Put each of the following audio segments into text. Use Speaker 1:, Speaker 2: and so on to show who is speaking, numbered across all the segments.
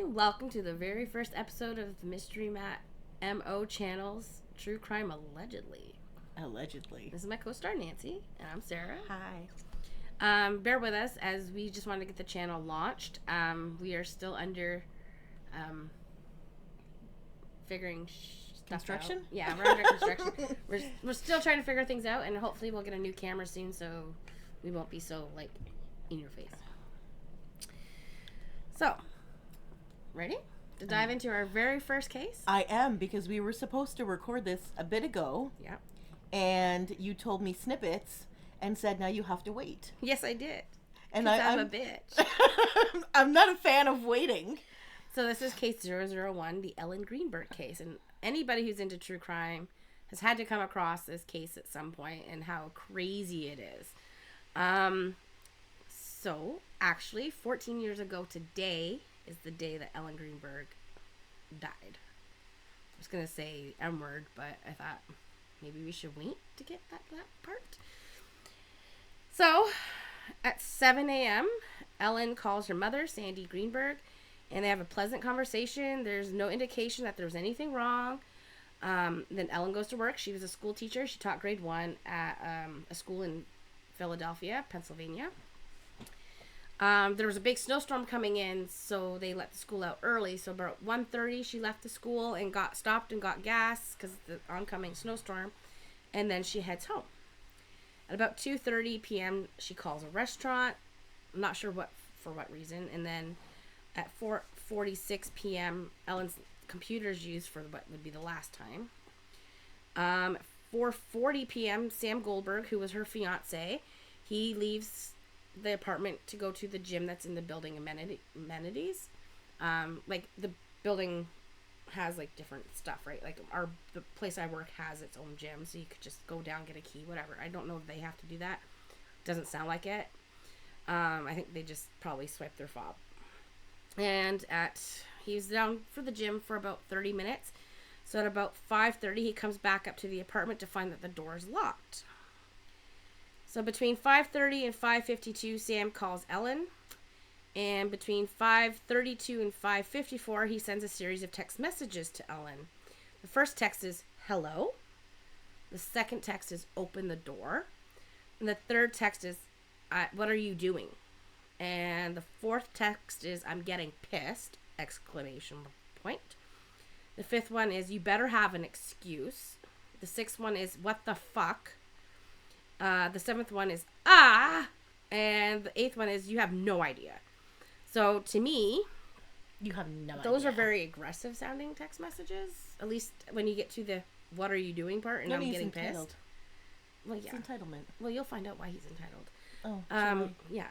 Speaker 1: Welcome to the very first episode of the Mystery Matt MO channel's True Crime Allegedly.
Speaker 2: Allegedly.
Speaker 1: This is my co-star Nancy, and I'm Sarah.
Speaker 2: Hi.
Speaker 1: Bear with us as we just want to get the channel launched. We are still under figuring stuff
Speaker 2: Construction?
Speaker 1: out. Yeah, we're under construction. We're still trying to figure things out, and hopefully we'll get a new camera soon, so we won't be so in your face. So, ready to dive into our very first case?
Speaker 2: I am, because we were supposed to record this a bit ago.
Speaker 1: Yeah.
Speaker 2: And you told me snippets and said now you have to wait.
Speaker 1: Yes, I did.
Speaker 2: And
Speaker 1: I'm a bitch.
Speaker 2: I'm not a fan of waiting.
Speaker 1: So this is case 001, the Rae Greenberg case. And anybody who's into true crime has had to come across this case at some point and how crazy it is. So, actually, 14 years ago today is the day that Rae Greenberg died. I was going to say M word, but I thought maybe we should wait to get that part. So, at 7 a.m., Ellen calls her mother, Sandy Greenberg, and they have a pleasant conversation. There's no indication that there was anything wrong. Then Ellen goes to work. She was a school teacher. She taught grade 1 at a school in Philadelphia, Pennsylvania. There was a big snowstorm coming in, so they let the school out early. So about 1:30, she left the school and got stopped and got gas because of the oncoming snowstorm. And then she heads home. At about 2:30 p.m., she calls a restaurant. I'm not sure for what reason. And then at 4:46 p.m., Ellen's computer is used for what would be the last time. 4:40 p.m., Sam Goldberg, who was her fiancé, he leaves the apartment to go to the gym that's in the building amenities. Like the building has like different stuff, right? Like the place I work has its own gym, so you could just go down, get a key, whatever. I don't know if they have to do that. Doesn't sound like it. I think they just probably swipe their fob. And he was down for the gym for about 30 minutes. So at about 5:30, he comes back up to the apartment to find that the door is locked. So between 5:30 and 5:52, Sam calls Ellen. And between 5:32 and 5:54, he sends a series of text messages to Ellen. The first text is, hello. The second text is, open the door. And the third text is, what are you doing? And the fourth text is, I'm getting pissed, exclamation point. The fifth one is, you better have an excuse. The sixth one is, what the fuck? The seventh one is, and the eighth one is, you have no idea. So to me,
Speaker 2: You have no idea.
Speaker 1: those are very aggressive sounding text messages. At least when you get to the what are you doing part and
Speaker 2: No,
Speaker 1: I'm
Speaker 2: he's
Speaker 1: getting
Speaker 2: entitled.
Speaker 1: pissed. Well, yeah.
Speaker 2: It's entitlement.
Speaker 1: Well, you'll find out why he's entitled.
Speaker 2: Oh, sorry.
Speaker 1: Yeah.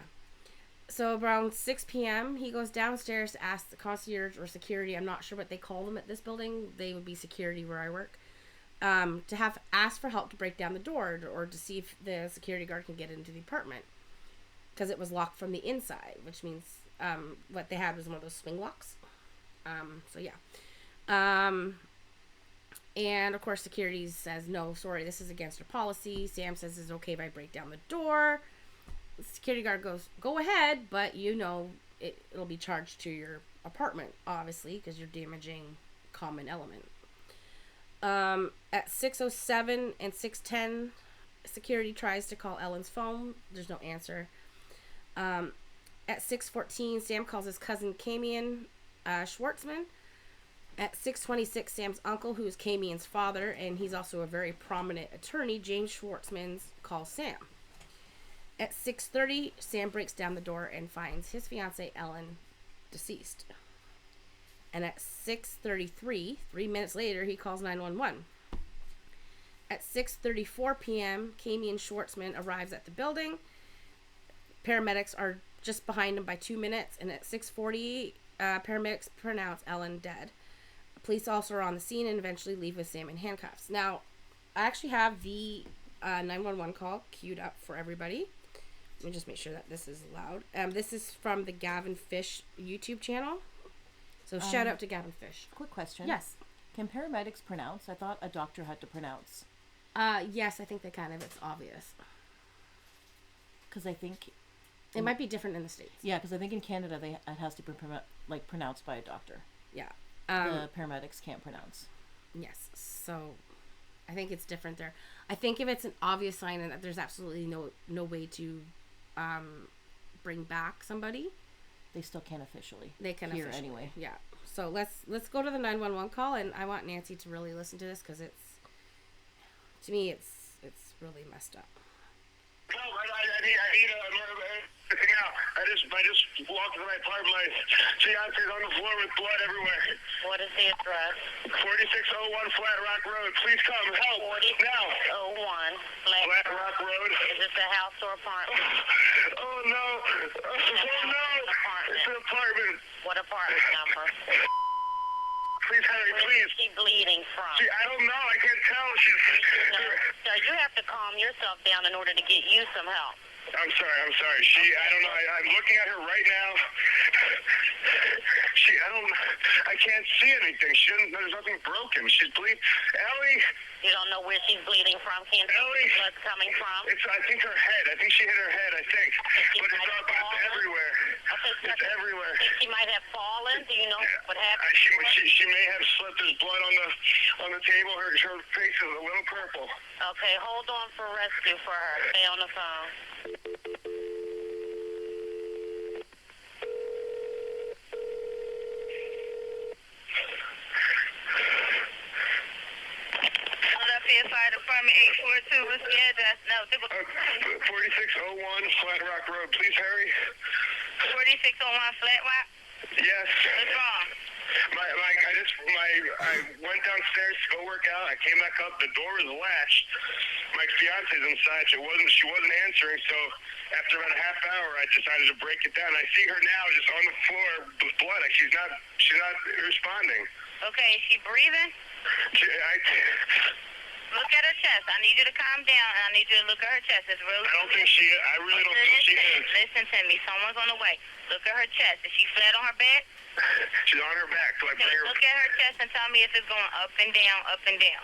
Speaker 1: So around 6 p.m., he goes downstairs to ask the concierge or security. I'm not sure what they call them at this building. They would be security where I work. To have asked for help to break down the door or to see if the security guard can get into the apartment. Because it was locked from the inside, which means what they had was one of those swing locks. So yeah. And of course security says, no, sorry, this is against our policy. Sam says it's okay if I break down the door. The security guard goes, go ahead, but it'll be charged to your apartment, obviously, because you're damaging common element. At 6:07 and 6:10, security tries to call Ellen's phone. There's no answer. At 6:14, Sam calls his cousin Camion Schwartzman. At 6:26, Sam's uncle, who is Camien's father, and he's also a very prominent attorney, James Schwartzman, calls Sam. At 6:30, Sam breaks down the door and finds his fiancée, Ellen, deceased. And at 6:33, 3 minutes later, he calls 911. At 6:34 p.m., Camion Schwartzman arrives at the building. Paramedics are just behind him by 2 minutes. And at 6:40, paramedics pronounce Ellen dead. Police also are on the scene and eventually leave with Sam in handcuffs. Now, I actually have the 911 call queued up for everybody. Let me just make sure that this is loud. This is from the Gavin Fish YouTube channel. So shout out to Gavin Fish.
Speaker 2: Quick question.
Speaker 1: Yes.
Speaker 2: Can paramedics pronounce? I thought a doctor had to pronounce.
Speaker 1: Yes, I think they it's obvious.
Speaker 2: Because I think
Speaker 1: It might be different in the States.
Speaker 2: Yeah, because I think in Canada it has to be pronounced by a doctor.
Speaker 1: Yeah.
Speaker 2: The paramedics can't pronounce.
Speaker 1: Yes. So I think it's different there. I think if it's an obvious sign and that there's absolutely no way to bring back somebody,
Speaker 2: they still can't officially.
Speaker 1: They can
Speaker 2: here
Speaker 1: officially.
Speaker 2: Anyway.
Speaker 1: Yeah. So let's go to the 911 call, and I want Nancy to really listen to this because to me it's really messed up.
Speaker 3: No, I need now. I just walked to my apartment. My fiance's on the floor with blood everywhere.
Speaker 4: What is the address?
Speaker 3: 4601 Flat Rock Road. Please come help
Speaker 4: 4001
Speaker 3: now.
Speaker 4: Flat
Speaker 3: Rock Road.
Speaker 4: Is this a house or apartment?
Speaker 3: Oh no! Oh no! It's an apartment.
Speaker 4: What apartment number?
Speaker 3: Please hurry,
Speaker 4: Where
Speaker 3: please.
Speaker 4: is she bleeding from?
Speaker 3: I don't know. I can't tell.
Speaker 4: No, sir, you have to calm yourself down in order to get you some help.
Speaker 3: I'm sorry. I don't know. I'm looking at her right now. I can't see anything. There's nothing broken. She's bleeding. Ellie.
Speaker 4: You don't know where she's bleeding from? Can't see where the blood's coming from?
Speaker 3: I think her head. I think she hit her head, I think. But it's everywhere.
Speaker 4: Okay,
Speaker 3: it's everywhere.
Speaker 4: Think she might have fallen? Do you know what happened?
Speaker 3: She may have slipped. There's blood on the table. Her face is a little purple.
Speaker 4: Okay, hold on for rescue for her. Stay on the phone.
Speaker 5: Fire Department 842. What's the address? No,
Speaker 3: 4601 Flat Rock Road. Please hurry.
Speaker 5: 4601 Flat Rock?
Speaker 3: Yes.
Speaker 5: What's wrong?
Speaker 3: I went downstairs to go work out. I came back up. The door was latched. My fiance's inside. She wasn't answering. So after about a half hour, I decided to break it down. I see her now just on the floor with blood. She's not responding.
Speaker 5: Okay, is she breathing? Look at her chest. I need you to calm down, and I need you to look at her chest. It's really.
Speaker 3: I really don't think she is.
Speaker 5: Listen to me. Someone's on the way. Look at her chest. Is she flat on her back?
Speaker 3: She's on her back. So I bring her.
Speaker 5: Look at her chest and tell me if it's going up and down, up and down.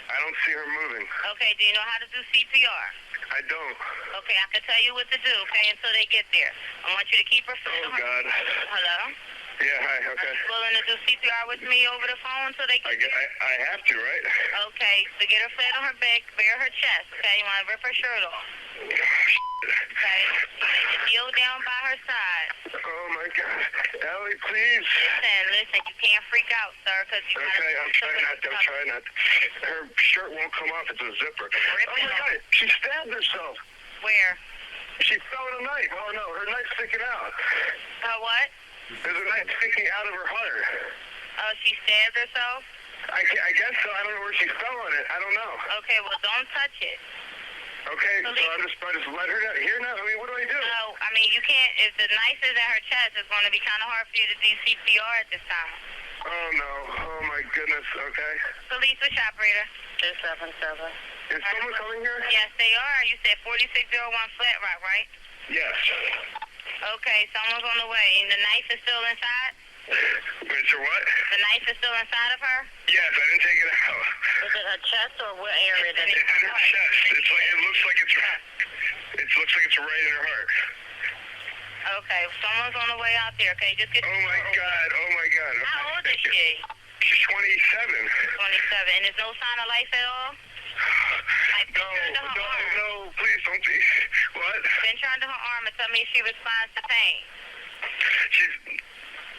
Speaker 3: I don't see her moving.
Speaker 5: Okay, do you know how to do CPR?
Speaker 3: I don't.
Speaker 5: Okay, I can tell you what to do, okay, until they get there. I want you to keep her flat on her.
Speaker 3: God.
Speaker 5: Hello?
Speaker 3: Yeah, hi, okay.
Speaker 5: Are you willing to do CPR with me over the phone until they get there?
Speaker 3: I have to, right?
Speaker 5: Okay, so get her flat on her back, bare her chest, okay? You want to rip her shirt off. Okay? Kneel down by her side.
Speaker 3: Oh, my God. Ellie, please.
Speaker 5: Listen, you can't freak out, sir, because you
Speaker 3: Okay, I'm trying not to. Her shirt won't come off. It's a zipper. Oh, my God. She stabbed herself.
Speaker 5: Where?
Speaker 3: She fell with a knife. Oh, no, her knife's sticking out.
Speaker 5: What?
Speaker 3: There's a knife sticking out of her heart.
Speaker 5: Oh, she stabbed herself?
Speaker 3: I guess so. I don't know where she fell on it. I don't know.
Speaker 5: Okay, well, don't touch it.
Speaker 3: Okay, so I just let her down. Here now? I mean, what do I do?
Speaker 5: No, I mean, you can't. If the knife is at her chest, it's going to be kind of hard for you to do CPR at this time.
Speaker 3: Oh, no. Oh, my goodness. Okay.
Speaker 5: Police, which operator?
Speaker 4: 277.
Speaker 3: Is someone coming here?
Speaker 5: Yes, they are. You said 4601 Flat Rock, right?
Speaker 3: Yes.
Speaker 5: Okay, someone's on the way. And the knife is still inside?
Speaker 3: Wait, so what?
Speaker 5: The knife is still inside of her?
Speaker 3: Yes, I didn't take it out.
Speaker 4: Is it her chest or what area did
Speaker 3: It's
Speaker 4: it?
Speaker 3: in her chest. It looks like it's right in her heart.
Speaker 5: Okay, someone's on the way out there. Okay, just get.
Speaker 3: Oh my God.
Speaker 5: How old is she?
Speaker 3: She's 27.
Speaker 5: 27. And there's no sign of life at all?
Speaker 3: No, please don't be. What?
Speaker 5: Pinch her under her arm and tell me if she responds to pain.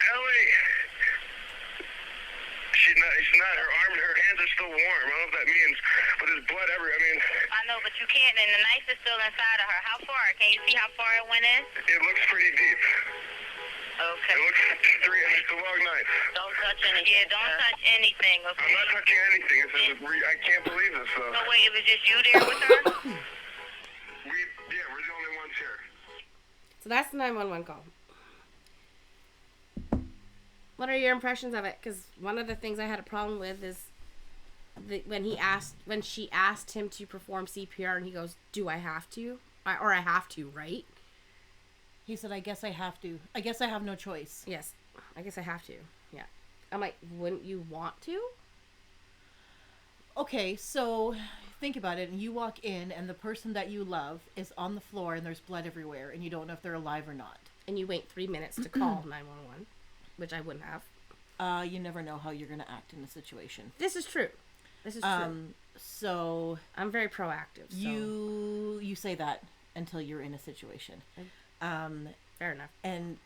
Speaker 3: Ellie. She's not. Her arm and her hands are still warm. I don't know what that means, but there's blood everywhere. I mean.
Speaker 5: I know, but you can't, and the knife is still inside of her. How far? Can you see how far it went in?
Speaker 3: It looks pretty deep.
Speaker 5: Okay.
Speaker 3: It looks like it's a long knife.
Speaker 4: Don't touch anything.
Speaker 5: Yeah, don't touch anything, okay?
Speaker 3: I'm not touching anything. I can't believe this, though.
Speaker 5: So wait, it was just you there with her?
Speaker 3: We're the only ones here.
Speaker 1: So that's the 911 call. What are your impressions of it? Because one of the things I had a problem with is when she asked him to perform CPR, and he goes, "Do I have to? I have to, right?"
Speaker 2: He said, "I guess I have to. I guess I have no choice."
Speaker 1: Yes, I guess I have to. Yeah. I'm like, wouldn't you want to?
Speaker 2: Okay, so think about it, and you walk in, and the person that you love is on the floor, and there's blood everywhere, and you don't know if they're alive or not.
Speaker 1: And you wait 3 minutes to call 911, which I wouldn't have.
Speaker 2: You never know how you're going to act in a situation.
Speaker 1: This is true.
Speaker 2: So
Speaker 1: I'm very proactive. So.
Speaker 2: You say that until you're in a situation.
Speaker 1: Fair enough.
Speaker 2: And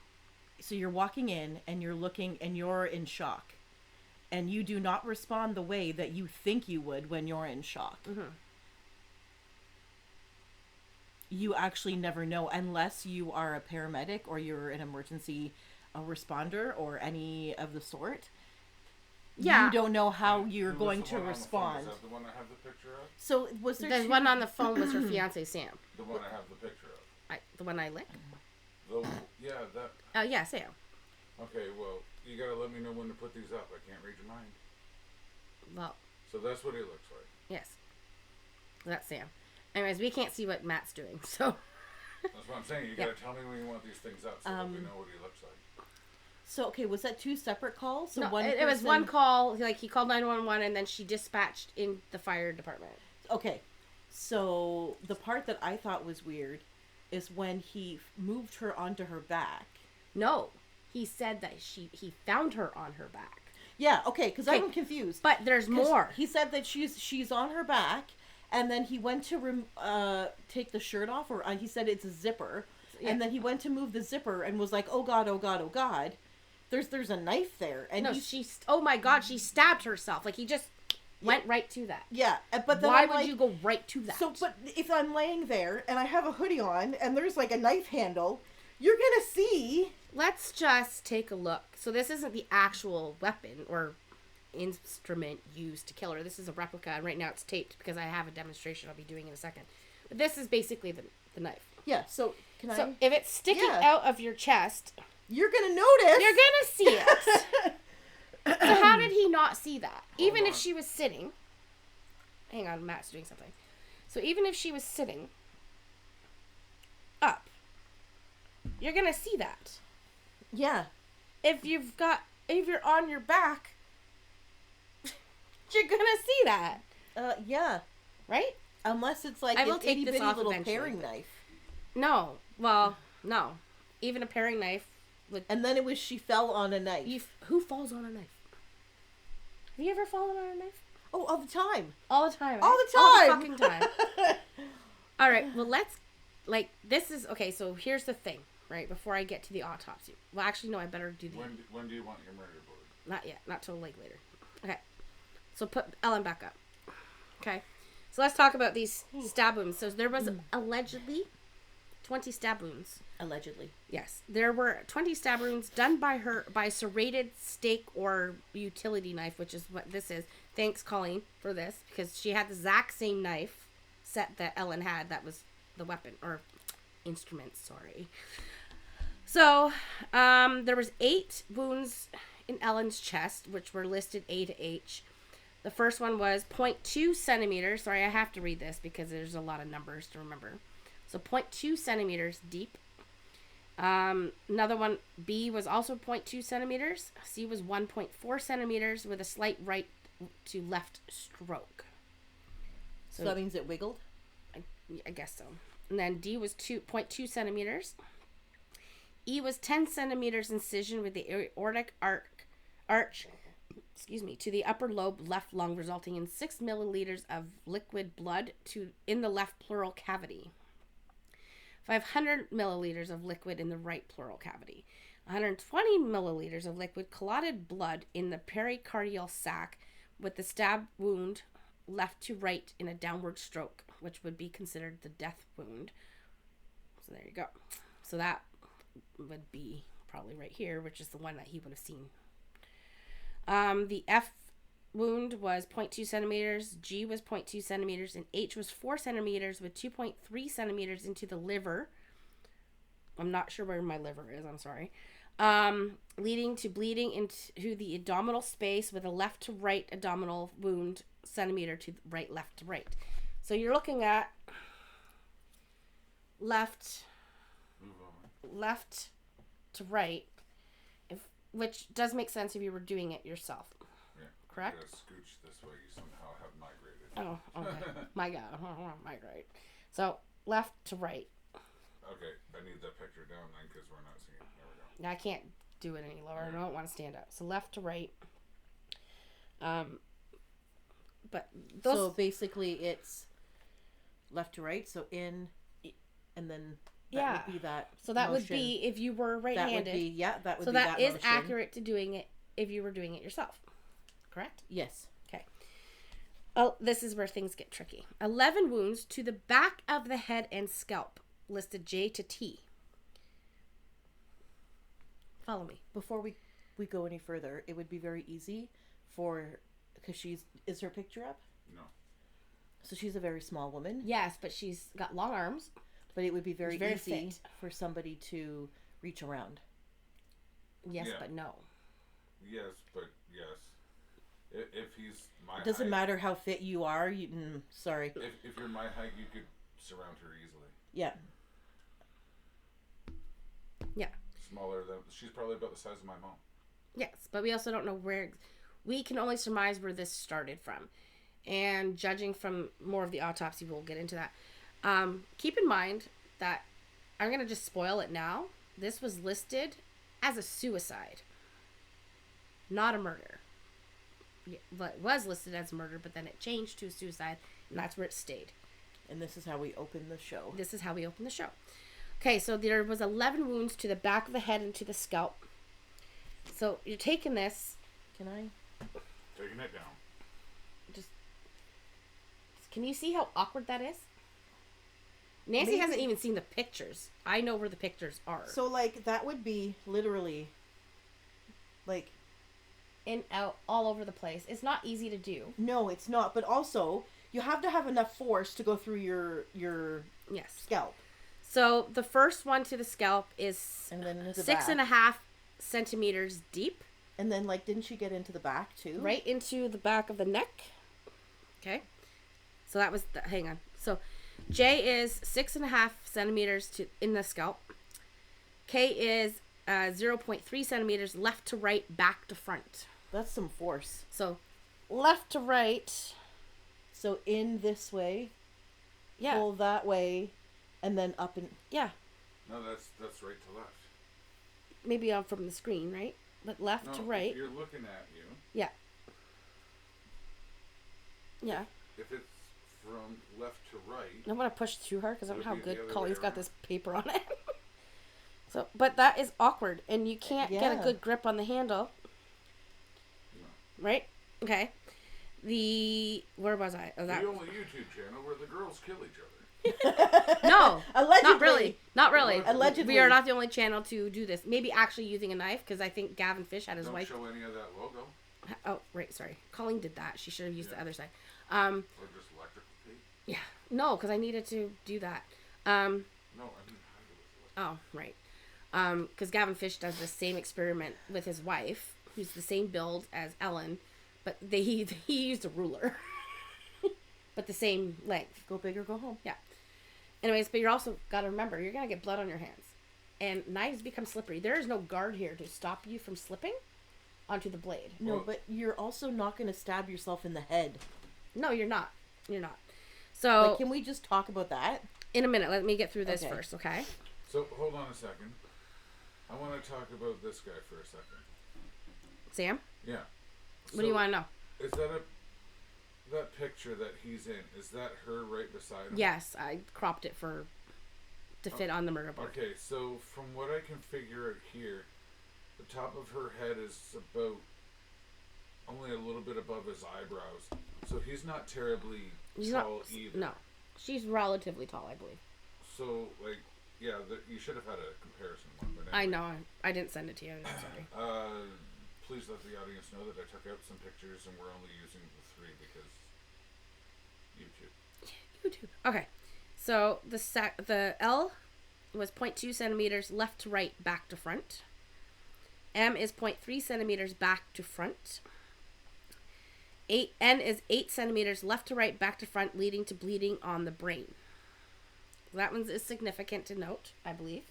Speaker 2: so you're walking in, and you're looking, and you're in shock. And you do not respond the way that you think you would when you're in shock.
Speaker 1: Mm-hmm.
Speaker 2: You actually never know unless you are a paramedic or you're an emergency responder or any of the sort.
Speaker 1: Yeah.
Speaker 2: You don't know how you're going to respond.
Speaker 6: Is that the one I have the picture of?
Speaker 2: So was there
Speaker 1: The one on the phone was her fiancé, Sam.
Speaker 6: The one I have the picture of.
Speaker 1: The one I lick?
Speaker 6: Yeah, that.
Speaker 1: Oh, yeah, Sam.
Speaker 6: Okay, well, you gotta let me know when to put these up. I can't read your mind.
Speaker 1: Well,
Speaker 6: So that's what he looks like.
Speaker 1: yes. That's Sam. Anyways, we can't see what Matt's doing, so.
Speaker 6: That's what I'm saying. You gotta tell me when you want these things up so that we know what he looks like.
Speaker 2: So, okay, was that 2 separate calls? So
Speaker 1: No,
Speaker 2: one
Speaker 1: it was one call. Like, he called 911, and then she dispatched in the fire department.
Speaker 2: Okay, so the part that I thought was weird is when he moved her onto her back.
Speaker 1: No. He said that he found her on her back.
Speaker 2: Yeah, okay, because
Speaker 1: Okay,
Speaker 2: I'm confused.
Speaker 1: But there's more.
Speaker 2: He said that she's on her back, and then he went to take the shirt off, or he said it's a zipper, and then he went to move the zipper and was like, oh God, oh God, oh God. There's a knife there. And
Speaker 1: no, oh my God, she stabbed herself. Like, he just went right to that.
Speaker 2: Yeah, but then
Speaker 1: Why
Speaker 2: I'm
Speaker 1: would
Speaker 2: like,
Speaker 1: you go right to that?
Speaker 2: So, but if I'm laying there and I have a hoodie on and there's like a knife handle, you're gonna see.
Speaker 1: Let's just take a look. So this isn't the actual weapon or instrument used to kill her. This is a replica, and right now it's taped because I have a demonstration I'll be doing in a second. But this is basically the knife.
Speaker 2: Yeah, so
Speaker 1: So if it's sticking out of your chest,
Speaker 2: you're gonna notice.
Speaker 1: you're gonna see it. So how did he not see that? Even if she was sitting. Hang on, Matt's doing something. So even if she was sitting up, you're gonna see that.
Speaker 2: Yeah.
Speaker 1: If you're on your back, you're gonna see that.
Speaker 2: Yeah.
Speaker 1: Right?
Speaker 2: Unless it's like
Speaker 1: I will
Speaker 2: an
Speaker 1: take
Speaker 2: itty
Speaker 1: this
Speaker 2: bitty
Speaker 1: off
Speaker 2: little
Speaker 1: eventually,
Speaker 2: paring
Speaker 1: but-
Speaker 2: knife.
Speaker 1: No. Well, no. Even a paring knife would.
Speaker 2: And then it was she fell on a knife.
Speaker 1: Who falls on a knife? Have you ever fallen on a knife?
Speaker 2: Oh, all the time.
Speaker 1: All the time.
Speaker 2: All
Speaker 1: right?
Speaker 2: the
Speaker 1: All the
Speaker 2: time.
Speaker 1: fucking time. All right. Well, this is okay. So here's the thing, right? Before I get to the autopsy. Well, actually, no. I better do the.
Speaker 6: When do you want your murder board?
Speaker 1: Not yet. Not till like later. Okay. So put Ellen back up. Okay. So let's talk about these stab wounds. So there was allegedly 20 stab wounds.
Speaker 2: Allegedly.
Speaker 1: Yes. There were 20 stab wounds done by her by serrated stake or utility knife, which is what this is. Thanks, Colleen, for this, because she had the exact same knife set that Ellen had. That was the weapon or instrument, sorry. So, there was 8 wounds in Ellen's chest, which were listed A to H. The first one was 0.2 centimeters. Sorry, I have to read this because there's a lot of numbers to remember. So 0.2 centimeters deep. Another one, B, was also 0.2 centimeters. C was 1.4 centimeters with a slight right to left stroke.
Speaker 2: So that means it wiggled?
Speaker 1: I guess so. And then D was 2.2 centimeters. E was 10 centimeters incision with the aortic arch to the upper lobe left lung, resulting in 6 milliliters of liquid blood in the left pleural cavity. 500 milliliters of liquid in the right pleural cavity. 120 milliliters of liquid clotted blood in the pericardial sac, with the stab wound left to right in a downward stroke, which would be considered the death wound. So there you go. So that would be probably right here, which is the one that he would have seen. The F wound was 0.2 centimeters, G was 0.2 centimeters, and H was 4 centimeters with 2.3 centimeters into the liver. I'm not sure where my liver is, I'm sorry. Leading to bleeding into the abdominal space with a left to right abdominal wound, centimeter to right, left to right. So you're looking at left to right, which does make sense if you were doing it yourself.
Speaker 6: Yeah.
Speaker 1: Correct?
Speaker 6: You gotta scooch this way. You somehow have migrated.
Speaker 1: Oh, okay. My God. My right. So, left to right.
Speaker 6: Okay, I need that picture down then because we're not seeing it. There we go.
Speaker 1: I can't do it any lower. I don't want to stand up. So, left to right. But those...
Speaker 2: So, basically, it's left to right. So, in, and then that would be that
Speaker 1: So, that
Speaker 2: motion.
Speaker 1: would be if you were right-handed.
Speaker 2: That would be, that would
Speaker 1: so
Speaker 2: be that
Speaker 1: is
Speaker 2: motion.
Speaker 1: accurate to doing it if you were doing it yourself. Correct?
Speaker 2: Yes.
Speaker 1: Okay. Oh, this is where things get tricky. 11 wounds to the back of the head and scalp, listed J to T. Follow me.
Speaker 2: Before we go any further, it would be very easy because is her picture up?
Speaker 6: No.
Speaker 2: So she's a very small woman.
Speaker 1: Yes, but she's got long arms.
Speaker 2: But it would be very easy
Speaker 1: fit.
Speaker 2: for somebody to reach around.
Speaker 1: Yes, but no.
Speaker 6: Yes, but yes. If he's my
Speaker 2: It doesn't
Speaker 6: height,
Speaker 2: matter how fit you are. Sorry.
Speaker 6: If you're my height, you could surround her easily.
Speaker 2: Yeah.
Speaker 1: Yeah.
Speaker 6: Smaller than... She's probably about the size of my mom.
Speaker 1: Yes, but we also don't know where... We can only surmise where this started from. And judging from more of the autopsy, we'll get into that. Keep in mind that... I'm going to just spoil it now. This was listed as a suicide. Not a murder. Yeah, but it was listed as a murder, but then it changed to a suicide, and that's where it stayed.
Speaker 2: And this is how we open the show.
Speaker 1: This is how we open the show. Okay, so there was 11 wounds to the back of the head and to the scalp. So you're taking this.
Speaker 2: Can I?
Speaker 6: Taking it down.
Speaker 1: Can you see how awkward that is? Nancy hasn't even seen the pictures. I know where the pictures are.
Speaker 2: So, that would be literally,
Speaker 1: in, out, all over the place. It's not easy to do.
Speaker 2: No, it's not. But also, you have to have enough force to go through your scalp.
Speaker 1: So the first one to the scalp is
Speaker 2: and then
Speaker 1: 6.5 centimeters deep.
Speaker 2: And then, didn't she get into the back too?
Speaker 1: Right into the back of the neck. Okay. So that was hang on. So J is 6.5 centimeters in the scalp. K is 0.3 centimeters left to right, back to front.
Speaker 2: That's some force.
Speaker 1: So left to right.
Speaker 2: So in this way.
Speaker 1: Yeah.
Speaker 2: Pull that way, and then up and
Speaker 1: yeah.
Speaker 6: No, that's right to left.
Speaker 1: Maybe on from the screen, right? But left to right.
Speaker 6: If you're looking at you.
Speaker 1: Yeah. Yeah.
Speaker 6: If it's from left to right.
Speaker 1: I want to push through her because I don't know how good
Speaker 6: the other
Speaker 1: Colleen's
Speaker 6: way
Speaker 1: got
Speaker 6: around.
Speaker 1: this paper on it. So, but that is awkward, and you can't get a
Speaker 2: Yeah.
Speaker 1: good grip on the handle.
Speaker 6: No.
Speaker 1: Right? Okay. Where was I? Oh, that.
Speaker 6: The only YouTube channel where the girls kill each other.
Speaker 1: No,
Speaker 2: Allegedly.
Speaker 1: not really. Not really.
Speaker 2: Allegedly.
Speaker 1: We are not the only channel to do this. Maybe actually using a knife, because I think Gavin Fish had his
Speaker 6: Don't
Speaker 1: wife.
Speaker 6: show any of that logo.
Speaker 1: Oh, right. Sorry. Colleen did that. She should have used the other side.
Speaker 6: Or just electrical tape.
Speaker 1: Yeah. No, because I needed to do that.
Speaker 6: No, I mean how to
Speaker 1: Oh, right. Because Gavin Fish does the same experiment with his wife, who's the same build as Ellen, but he used a ruler, but the same length.
Speaker 2: go big or go home.
Speaker 1: Yeah. Anyways, but you're also got to remember, you're going to get blood on your hands. And knives become slippery. There is no guard here to stop you from slipping onto the blade.
Speaker 2: No,
Speaker 6: Well-
Speaker 2: but you're also not going to stab yourself in the head.
Speaker 1: No, you're not. You're not. So,
Speaker 2: Can we just talk about that?
Speaker 1: in a minute, let me get through this
Speaker 2: Okay.
Speaker 1: first, okay?
Speaker 6: So hold on a second. I want to talk about this guy for a second.
Speaker 1: Sam,
Speaker 6: Yeah.
Speaker 1: what do you want to know?
Speaker 6: Is that picture that he's in? Is that her right beside him?
Speaker 1: Yes, I cropped it to fit on the murder board.
Speaker 6: Okay, so from what I can figure out here, the top of her head is about only a little bit above his eyebrows. So he's not terribly tall either.
Speaker 1: No, she's relatively tall, I believe.
Speaker 6: So, yeah, you should have had a comparison one. But
Speaker 1: I
Speaker 6: anyway.
Speaker 1: know. I didn't send it to you. I'm sorry.
Speaker 6: Please let the audience know that I took out some pictures and we're only using the 3 because YouTube.
Speaker 1: YouTube. Okay. So the L was 0.2 centimeters left to right, back to front. M is 0.3 centimeters back to front. N is 8 centimeters left to right, back to front, leading to bleeding on the brain. That one is significant to note, I believe.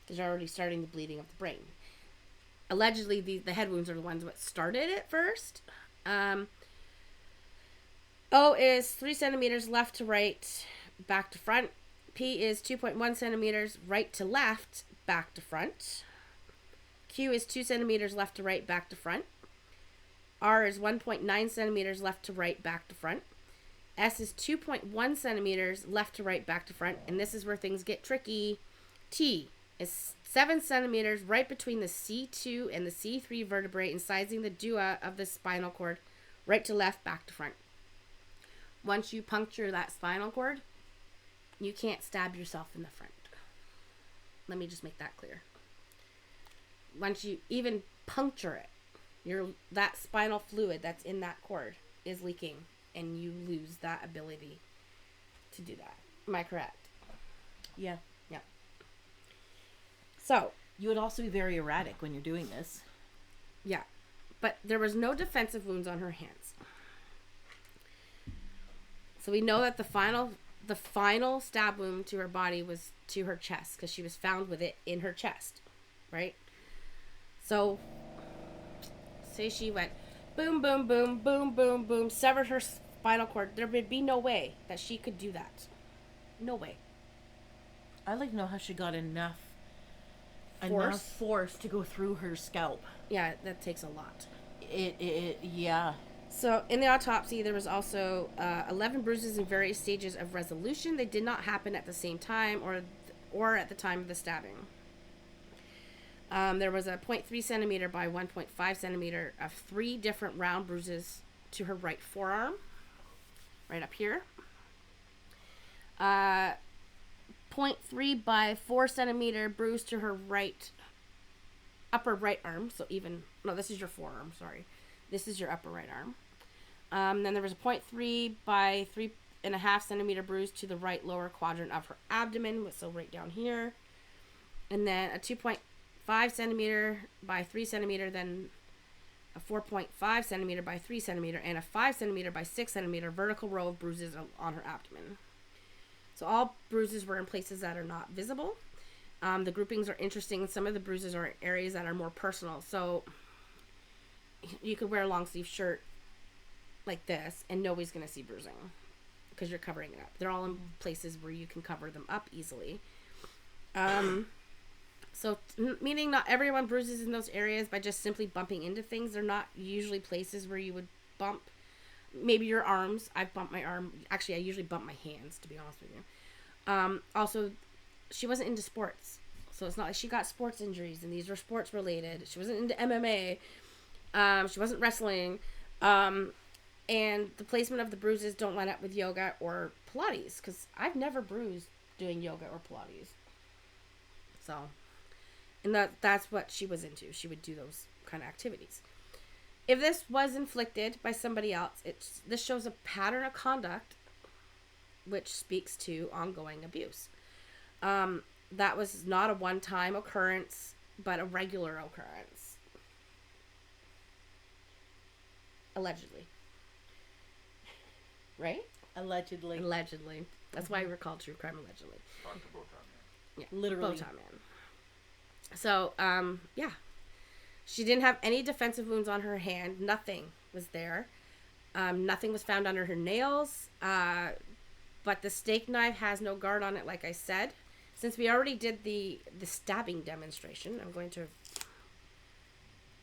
Speaker 1: Because you're already starting the bleeding of the brain. Allegedly, the head wounds are the ones that started it first. O is 3 centimeters left to right, back to front. P is 2.1 centimeters right to left, back to front. Q is 2 centimeters left to right, back to front. R is 1.9 centimeters left to right, back to front. S is 2.1 centimeters left to right, back to front. And this is where things get tricky. T is 7 centimeters right between the C2 and the C3 vertebrae, incising the dua of the spinal cord, right to left, back to front. Once you puncture that spinal cord, you can't stab yourself in the front. Let me just make that clear. Once you even puncture it, that spinal fluid that's in that cord is leaking, and you lose that ability to do that. Am I correct?
Speaker 2: Yeah.
Speaker 1: Yeah. So,
Speaker 2: You would also be very erratic when you're doing this.
Speaker 1: yeah. But there was no defensive wounds on her hands. So we know that the final stab wound to her body was to her chest, because she was found with it in her chest, right? So, say she went boom, boom, boom, boom, boom, boom, severed her spinal cord. There would be no way that she could do that. No way.
Speaker 2: I'd like to know how she got enough force to go through her scalp.
Speaker 1: Yeah, that takes a lot.
Speaker 2: Yeah.
Speaker 1: So, in the autopsy, there was also 11 bruises in various stages of resolution. They did not happen at the same time or at the time of the stabbing. There was a 0.3 centimeter by 1.5 centimeter of 3 different round bruises to her right forearm, right up here. 0.3 by 4 centimeter bruise to her upper right arm. So this is your forearm, sorry. This is your upper right arm. Then there was a 0.3 by 3.5 centimeter bruise to the right lower quadrant of her abdomen, so right down here. And then a 2.5 centimeter by 3 centimeter, then a 4.5 centimeter by 3 centimeter, and a 5 centimeter by 6 centimeter vertical row of bruises on her abdomen. So all bruises were in places that are not visible. The groupings are interesting. Some of the bruises are in areas that are more personal. So you could wear a long sleeve shirt like this and nobody's going to see bruising because you're covering it up. They're all in places where you can cover them up easily. So meaning not everyone bruises in those areas by just simply bumping into things. They're not usually places where you would bump. Maybe your arms. I've bumped my arm. Actually, I usually bump my hands, to be honest with you. Also, she wasn't into sports. So it's not like she got sports injuries and these were sports related. She wasn't into MMA. She wasn't wrestling. And the placement of the bruises don't line up with yoga or Pilates, because I've never bruised doing yoga or Pilates. So, and that's what she was into. She would do those kind of activities. If this was inflicted by somebody else, this shows a pattern of conduct which speaks to ongoing abuse. That was not a one-time occurrence, but a regular occurrence. Allegedly. Right?
Speaker 2: Allegedly.
Speaker 1: That's why we're called True Crime Allegedly. Yeah,
Speaker 2: Literally.
Speaker 1: Bow tie man. So, yeah. She didn't have any defensive wounds on her hand. Nothing was there. Nothing was found under her nails. But the steak knife has no guard on it, like I said. Since we already did the stabbing demonstration, I'm going to... It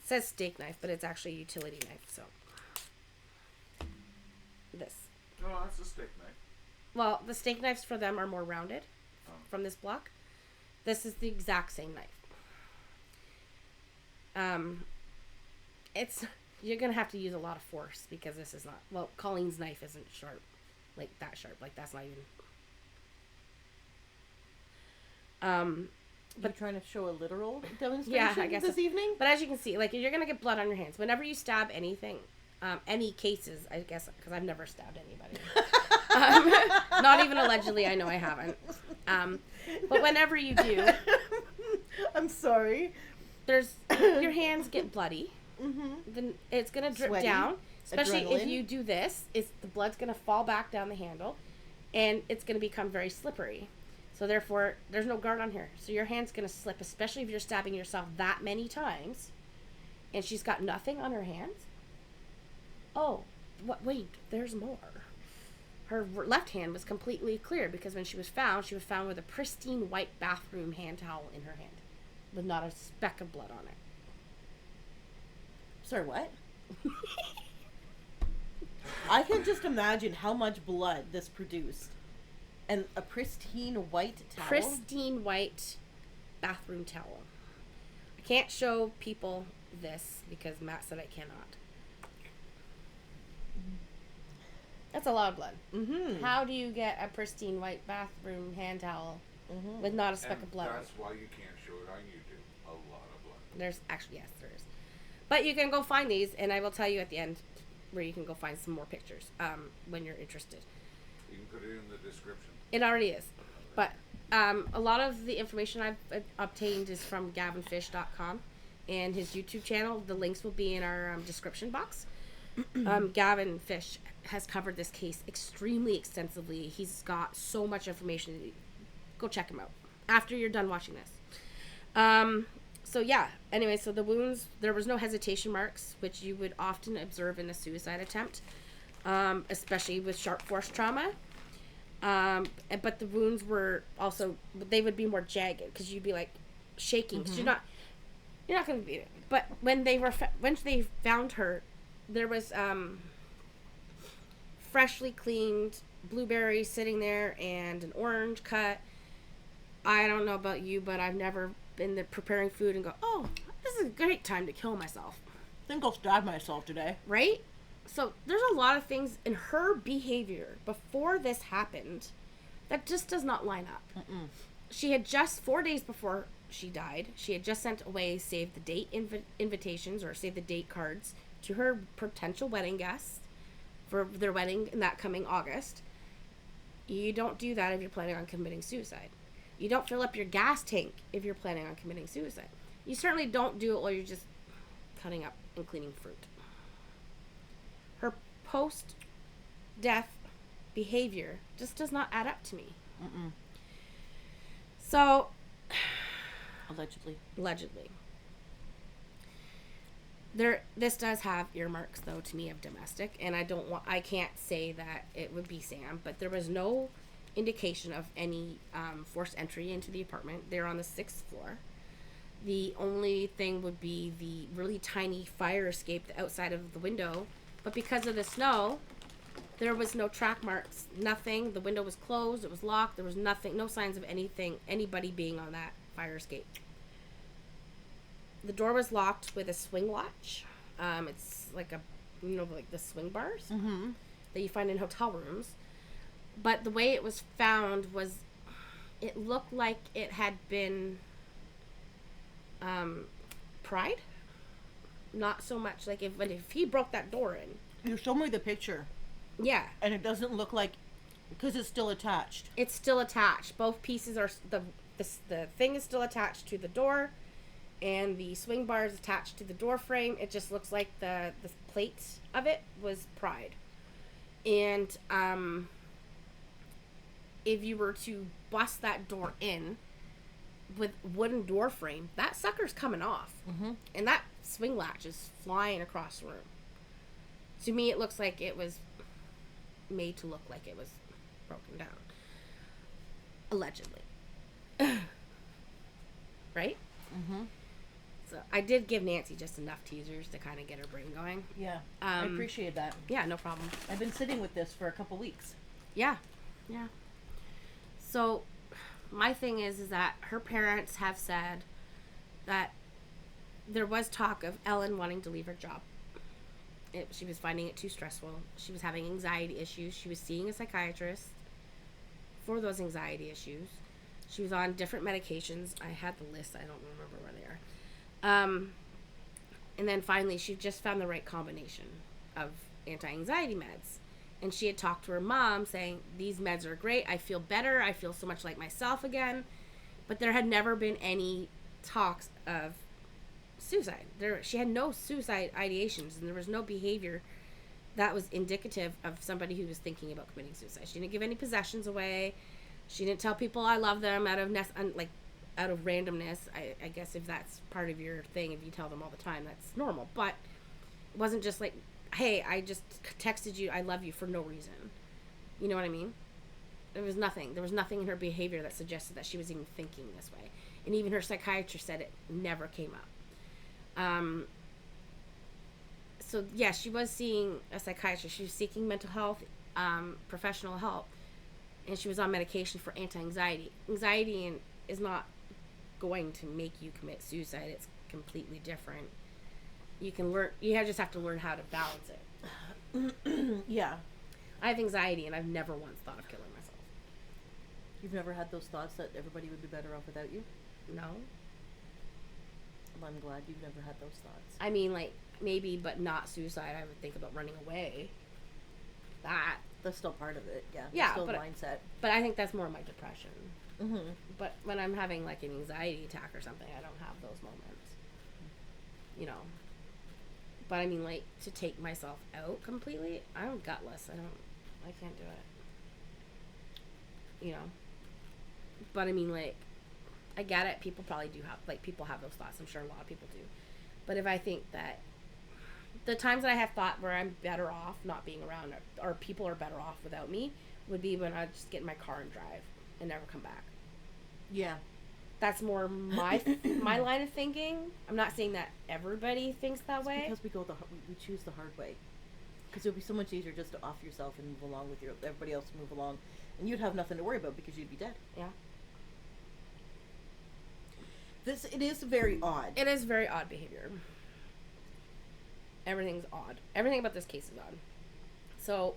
Speaker 1: says steak knife, but it's actually a utility knife, so... This.
Speaker 6: No, that's a steak knife.
Speaker 1: Well, the steak knives for them are more rounded from this block. This is the exact same knife. You're gonna have to use a lot of force because this is not, well, Colleen's knife isn't sharp, like that sharp, like that's not even.
Speaker 2: But you're trying to show a literal demonstration
Speaker 1: Yeah, I guess
Speaker 2: this evening?
Speaker 1: But as you can see, like you're gonna get blood on your hands whenever you stab anything. Any cases, I guess, because I've never stabbed anybody. Not even allegedly. I know I haven't. But whenever you do,
Speaker 2: I'm sorry.
Speaker 1: your hands get bloody.
Speaker 2: Mm-hmm.
Speaker 1: Then it's gonna drip
Speaker 2: Sweaty.
Speaker 1: down. Especially if
Speaker 2: Adrenaline.
Speaker 1: you do this, the blood's gonna fall back down the handle, and it's gonna become very slippery. So therefore, there's no guard on here. So your hand's gonna slip, especially if you're stabbing yourself that many times, and she's got nothing on her hands. Oh, wait, there's more. Her left hand was completely clear because when she was found with a pristine white bathroom hand towel in her hand with not a speck of blood on it.
Speaker 2: Sorry, what? I can just imagine how much blood this produced. And a pristine white towel?
Speaker 1: Pristine white bathroom towel. I can't show people this because Matt said I cannot. That's a lot of blood.
Speaker 2: Mm-hmm.
Speaker 1: How do you get a pristine white bathroom hand towel with not a speck of blood on it?
Speaker 6: That's why you can't show it on YouTube. A lot of blood.
Speaker 1: There's actually, yes, there is. But you can go find these, and I will tell you at the end where you can go find some more pictures when you're interested.
Speaker 6: You can put it in the description.
Speaker 1: It already is. But a lot of the information I've obtained is from gavinfish.com and his YouTube channel. The links will be in our description box. Gavin Fish has covered this case extremely extensively. He's got so much information. Go check him out after you're done watching this. So yeah, anyway, so the wounds, there was no hesitation marks, which you would often observe in a suicide attempt, especially with sharp force trauma. But the wounds were also, they would be more jagged because you'd be like shaking because you're not going to beat it. But when they found her, there was freshly cleaned blueberries sitting there and an orange cut. I don't know about you, but I've never been preparing food and go, oh, this is a great time to kill myself.
Speaker 2: I think I'll stab myself today.
Speaker 1: Right? So there's a lot of things in her behavior before this happened that just does not line up.
Speaker 2: Mm-mm.
Speaker 1: She had just 4 days before she died, she had just sent away save the date invitations or save the date cards to her potential wedding guests for their wedding in that coming August. You don't do that if you're planning on committing suicide. You don't fill up your gas tank if you're planning on committing suicide. You certainly don't do it while you're just cutting up and cleaning fruit. Her post-death behavior just does not add up to me.
Speaker 2: Mm-mm.
Speaker 1: So,
Speaker 2: Allegedly.
Speaker 1: This does have earmarks, though, to me of domestic, and I can't say that it would be Sam, but there was no indication of any forced entry into the apartment. They're on the 6th floor. The only thing would be the really tiny fire escape outside of the window, but because of the snow, there was no track marks, nothing. The window was closed, it was locked, there was nothing, no signs of anybody being on that fire escape. The door was locked with a swing latch. It's like like the swing bars that you find in hotel rooms. But the way it was found was, it looked like it had been pried. Not so much like if he broke that door in.
Speaker 2: You showed me the picture.
Speaker 1: Yeah.
Speaker 2: And it doesn't look like, because it's still attached.
Speaker 1: It's still attached. Both pieces are, the thing is still attached to the door, and the swing bar is attached to the door frame. It just looks like the plate of it was pried. And if you were to bust that door in with wooden door frame, that sucker's coming off.
Speaker 2: Mm-hmm.
Speaker 1: And that swing latch is flying across the room. To me, it looks like it was made to look like it was broken down. Allegedly. Right?
Speaker 2: Mm-hmm.
Speaker 1: So I did give Nancy just enough teasers to kind of get her brain going.
Speaker 2: Yeah. I appreciate that.
Speaker 1: Yeah, no problem.
Speaker 2: I've been sitting with this for a couple weeks.
Speaker 1: Yeah. Yeah. So my thing is that her parents have said that there was talk of Ellen wanting to leave her job. She was finding it too stressful. She was having anxiety issues. She was seeing a psychiatrist for those anxiety issues. She was on different medications. I had the list. I don't remember where they are. And then finally, she just found the right combination of anti-anxiety meds. And she had talked to her mom saying, these meds are great. I feel better. I feel so much like myself again. But there had never been any talks of suicide. She had no suicide ideations, and there was no behavior that was indicative of somebody who was thinking about committing suicide. She didn't give any possessions away. She didn't tell people I love them out of randomness. I guess if that's part of your thing, if you tell them all the time, that's normal. But it wasn't just like, hey, I just texted you I love you for no reason. You know what I mean? There was nothing in her behavior that suggested that she was even thinking this way. And even her psychiatrist said it never came up. So yeah, she was seeing a psychiatrist. She was seeking mental health, professional help, and she was on medication for anti-anxiety. Anxiety is not going to make you commit suicide. It's completely different. You can learn. Just have to learn how to balance it.
Speaker 2: Yeah. I
Speaker 1: have anxiety, and I've never once thought of killing myself.
Speaker 2: You've never had those thoughts that everybody would be better off without you?
Speaker 1: No.
Speaker 2: Well, I'm glad you've never had those thoughts.
Speaker 1: I mean, like, maybe, but not suicide. I would think about running away.
Speaker 2: That's still part of it, yeah.
Speaker 1: Yeah,
Speaker 2: still
Speaker 1: but,
Speaker 2: mindset.
Speaker 1: But I think that's more my depression.
Speaker 2: Mm-hmm.
Speaker 1: But when I'm having, like, an anxiety attack or something, I don't have those moments. You know. But, I mean, like, to take myself out completely, I'm gutless. I can't do it. You know. But, I mean, like, I get it. People probably do have, like, people have those thoughts. I'm sure a lot of people do. But if I think that the times that I have thought where I'm better off not being around, or people are better off without me, would be when I just get in my car and drive and never come back.
Speaker 2: Yeah.
Speaker 1: That's more my line of thinking. I'm not saying that everybody thinks that way.
Speaker 2: Because we choose the hard way. Because it would be so much easier just to off yourself and move along with everybody else to move along, and you'd have nothing to worry about because you'd be dead.
Speaker 1: Yeah.
Speaker 2: It is very odd.
Speaker 1: It is very odd behavior. Everything's odd. Everything about this case is odd. So,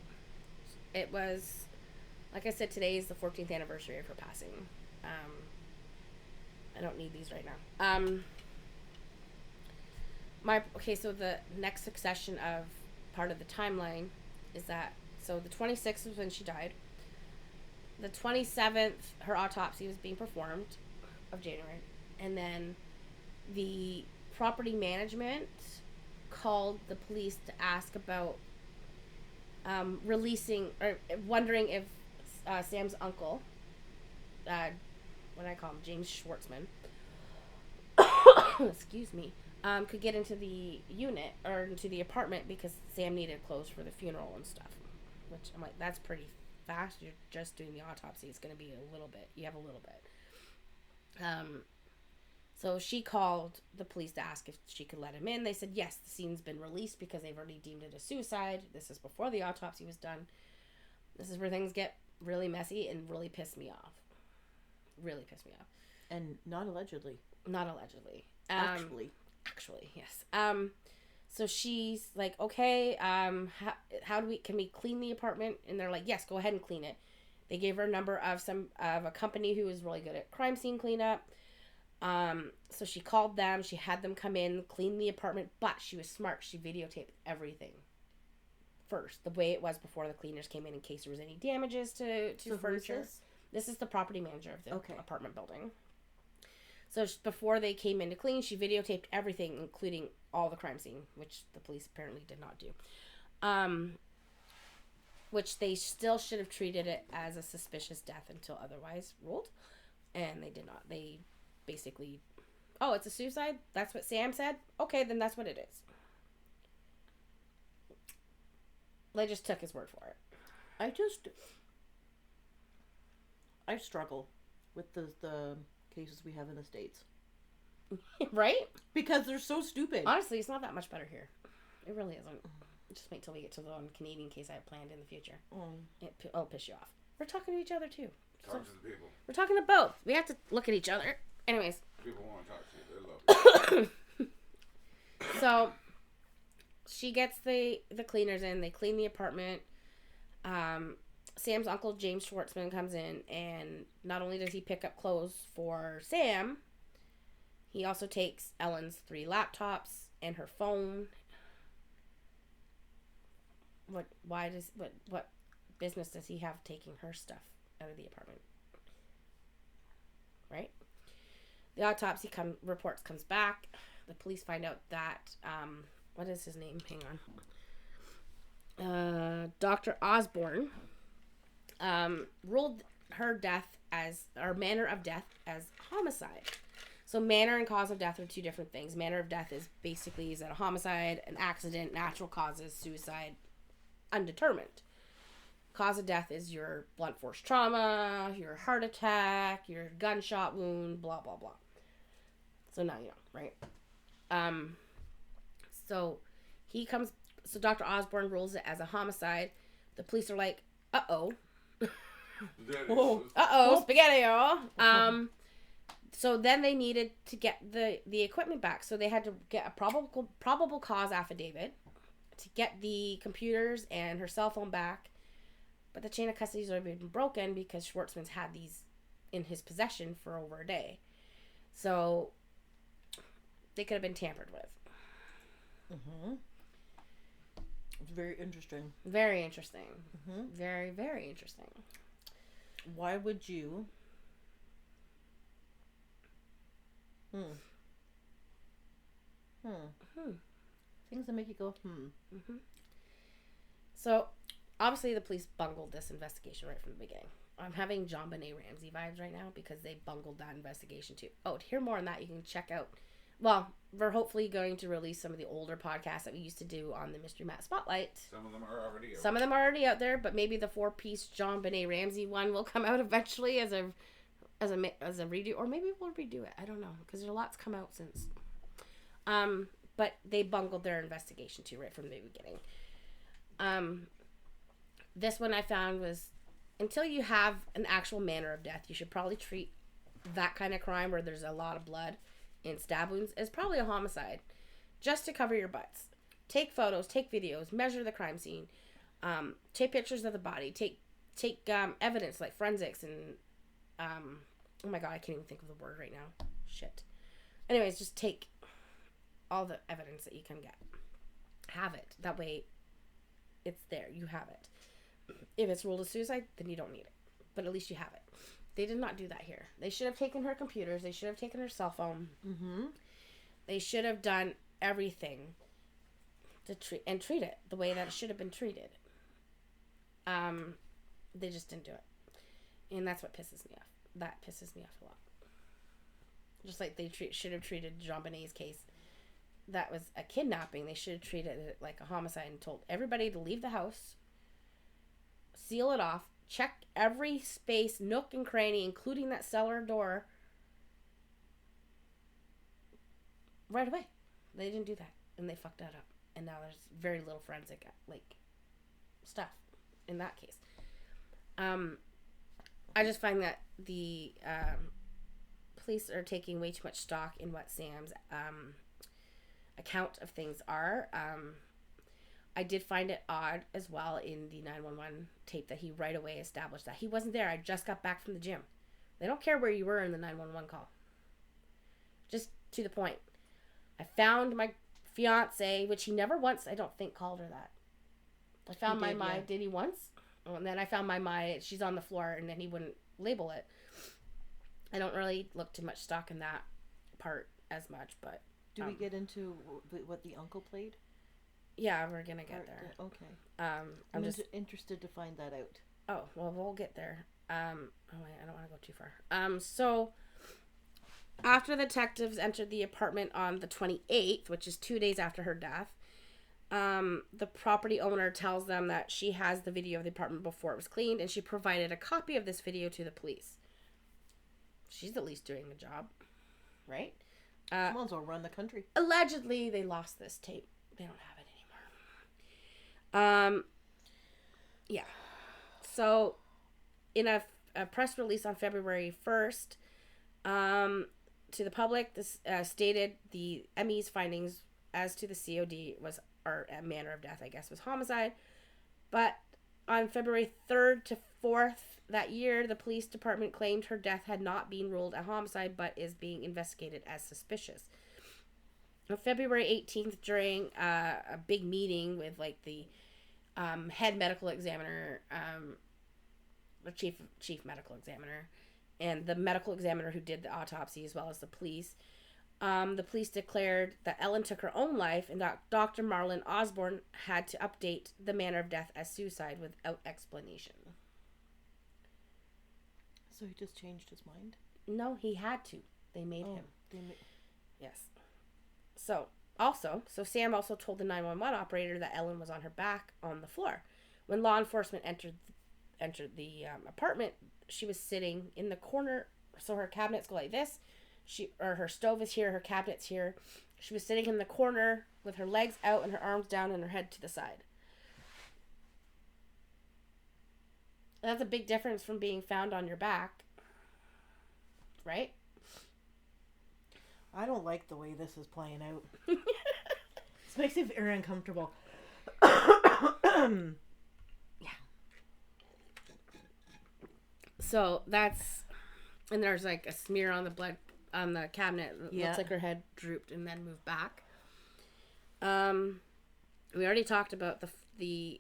Speaker 1: it was, like I said, today is the 14th anniversary of her passing. I don't need these right now. So the next succession of part of the timeline is that, so the 26th was when she died. The 27th, her autopsy was being performed of January. And then the property management called the police to ask about releasing, or wondering if Sam's uncle, what do I call him, James Schwartzman, excuse me, could get into the unit, or into the apartment, because Sam needed clothes for the funeral and stuff. Which, I'm like, that's pretty fast. You're just doing the autopsy. It's going to be a little bit. You have a little bit. So she called the police to ask if she could let him in. They said, yes, the scene's been released because they've already deemed it a suicide. This is before the autopsy was done. This is where things get really messy and really piss me off. Really piss me off.
Speaker 2: And not allegedly.
Speaker 1: Not allegedly. Actually, yes. So she's like, okay, can we clean the apartment? And they're like, yes, go ahead and clean it. They gave her a number of a company who was really good at crime scene cleanup. So she called them. She had them come in, clean the apartment, but she was smart. She videotaped everything first, the way it was before the cleaners came in case there was any damages to furniture. This is the property manager of the apartment building. So before they came in to clean, she videotaped everything, including all the crime scene, which the police apparently did not do. Which they still should have treated it as a suspicious death until otherwise ruled. And they did not. They basically, oh, it's a suicide? That's what Sam said? Okay, then that's what it is. They just took his word for it.
Speaker 2: I struggle with the cases we have in the States.
Speaker 1: Right?
Speaker 2: Because they're so stupid.
Speaker 1: Honestly, it's not that much better here. It really isn't. Just wait till we get to the one Canadian case I have planned in the future. It'll piss you off. We're talking to each other, too.
Speaker 6: Talk to the people.
Speaker 1: We're talking to both. We have to look at each other. Anyways.
Speaker 6: People want to talk to you. They love you.
Speaker 1: So, she gets the cleaners in. They clean the apartment. Sam's uncle, James Schwartzman, comes in, and not only does he pick up clothes for Sam, he also takes Ellen's 3 laptops and her phone. What business does he have taking her stuff out of the apartment? Right? The autopsy reports comes back. The police find out that, what is his name? Hang on. Dr. Osborne ruled her death manner of death as homicide. So manner and cause of death are 2 different things. Manner of death is that a homicide, an accident, natural causes, suicide, undetermined. cause of death is your blunt force trauma, your heart attack, your gunshot wound, blah, blah, blah. So now you know, right? So Dr. Osborne rules it as a homicide. The police are like, uh-oh. Spaghetti-o. So then they needed to get the equipment back. So they had to get a probable cause affidavit to get the computers and her cell phone back. But the chain of custody has already been broken because Schwartzman's had these in his possession for over a day. So they could have been tampered with.
Speaker 2: Mm-hmm. It's very interesting.
Speaker 1: Very interesting.
Speaker 2: Mm-hmm.
Speaker 1: Very, very interesting.
Speaker 2: Why would you... Things that make you go,
Speaker 1: Mm-hmm. So, obviously the police bungled this investigation right from the beginning. I'm having John Benet Ramsey vibes right now because they bungled that investigation too. Oh, to hear more on that, you can check out... Well, we're hopefully going to release some of the older podcasts that we used to do on the Mystery Mat Spotlight.
Speaker 6: Some of them are already out.
Speaker 1: Some of them are already out there, but maybe the 4-piece John Benet Ramsey one will come out eventually as a redo, or maybe we'll redo it. I don't know, because there's a lot's come out since. But they bungled their investigation too right from the beginning. This one I found was, until you have an actual manner of death, you should probably treat that kind of crime where there's a lot of blood and stab wounds as probably a homicide, just to cover your butts. Take photos, take videos, measure the crime scene, take pictures of the body, take evidence like forensics and oh my god, I can't even think of the word right now. Shit. Anyways, just take all the evidence that you can get. Have it. That way, it's there. You have it. If it's ruled a suicide, then you don't need it. But at least you have it. They did not do that here. They should have taken her computers. They should have taken her cell phone.
Speaker 2: Mm-hmm.
Speaker 1: They should have done everything to treat it the way that it should have been treated. They just didn't do it. And that's what pisses me off. That pisses me off a lot. Just like they should have treated Jean Benet's case. That was a kidnapping. They should have treated it like a homicide and told everybody to leave the house, seal it off, check every space, nook and cranny, including that cellar door, right away. They didn't do that, and they fucked that up. And now there's very little forensic stuff in that case. I just find that the police are taking way too much stock in what Sam's account of things are. I did find it odd as well in the 911 tape that he right away established that he wasn't there. I just got back from the gym. They don't care where you were in the 911 call. Just to the point. I found my fiance, which he never once, I don't think, called her that. I found my did he once? Oh, and then I found my she's on the floor, and then he wouldn't label it. I don't really look too much stock in that part as much, but...
Speaker 2: Do we get into what the uncle played?
Speaker 1: Yeah, we're gonna get there.
Speaker 2: Okay. I'm just interested to find that out.
Speaker 1: Oh, well, we'll get there. Oh wait, I don't want to go too far. So after the detectives entered the apartment on the 28th, which is 2 days after her death, the property owner tells them that she has the video of the apartment before it was cleaned, and she provided a copy of this video to the police. She's at least doing the job, right?
Speaker 2: Someone's will run the country.
Speaker 1: Allegedly, they lost this tape. They don't have it anymore. Yeah. So, in a press release on February 1st, to the public, this stated the ME's findings as to the COD was, or manner of death, I guess, was homicide. But on February 3rd to 4th that year, the police department claimed her death had not been ruled a homicide, but is being investigated as suspicious. On February 18th, during a big meeting with like the head medical examiner, the chief medical examiner, and the medical examiner who did the autopsy, as well as the police declared that Ellen took her own life, and Dr. Marlon Osborne had to update the manner of death as suicide without explanation.
Speaker 2: So he just changed his mind?
Speaker 1: No, he had to. They made him. Yes. So Sam also told the 911 operator that Ellen was on her back on the floor. When law enforcement entered entered the apartment, she was sitting in the corner. So her cabinets go like this. Her stove is here. Her cabinet's here. She was sitting in the corner with her legs out and her arms down and her head to the side. That's a big difference from being found on your back, right?
Speaker 2: I don't like the way this is playing out. This makes me very uncomfortable.
Speaker 1: Yeah. So that's, and there's like a smear on the blood on the cabinet. It looks like her head drooped and then moved back. We already talked about the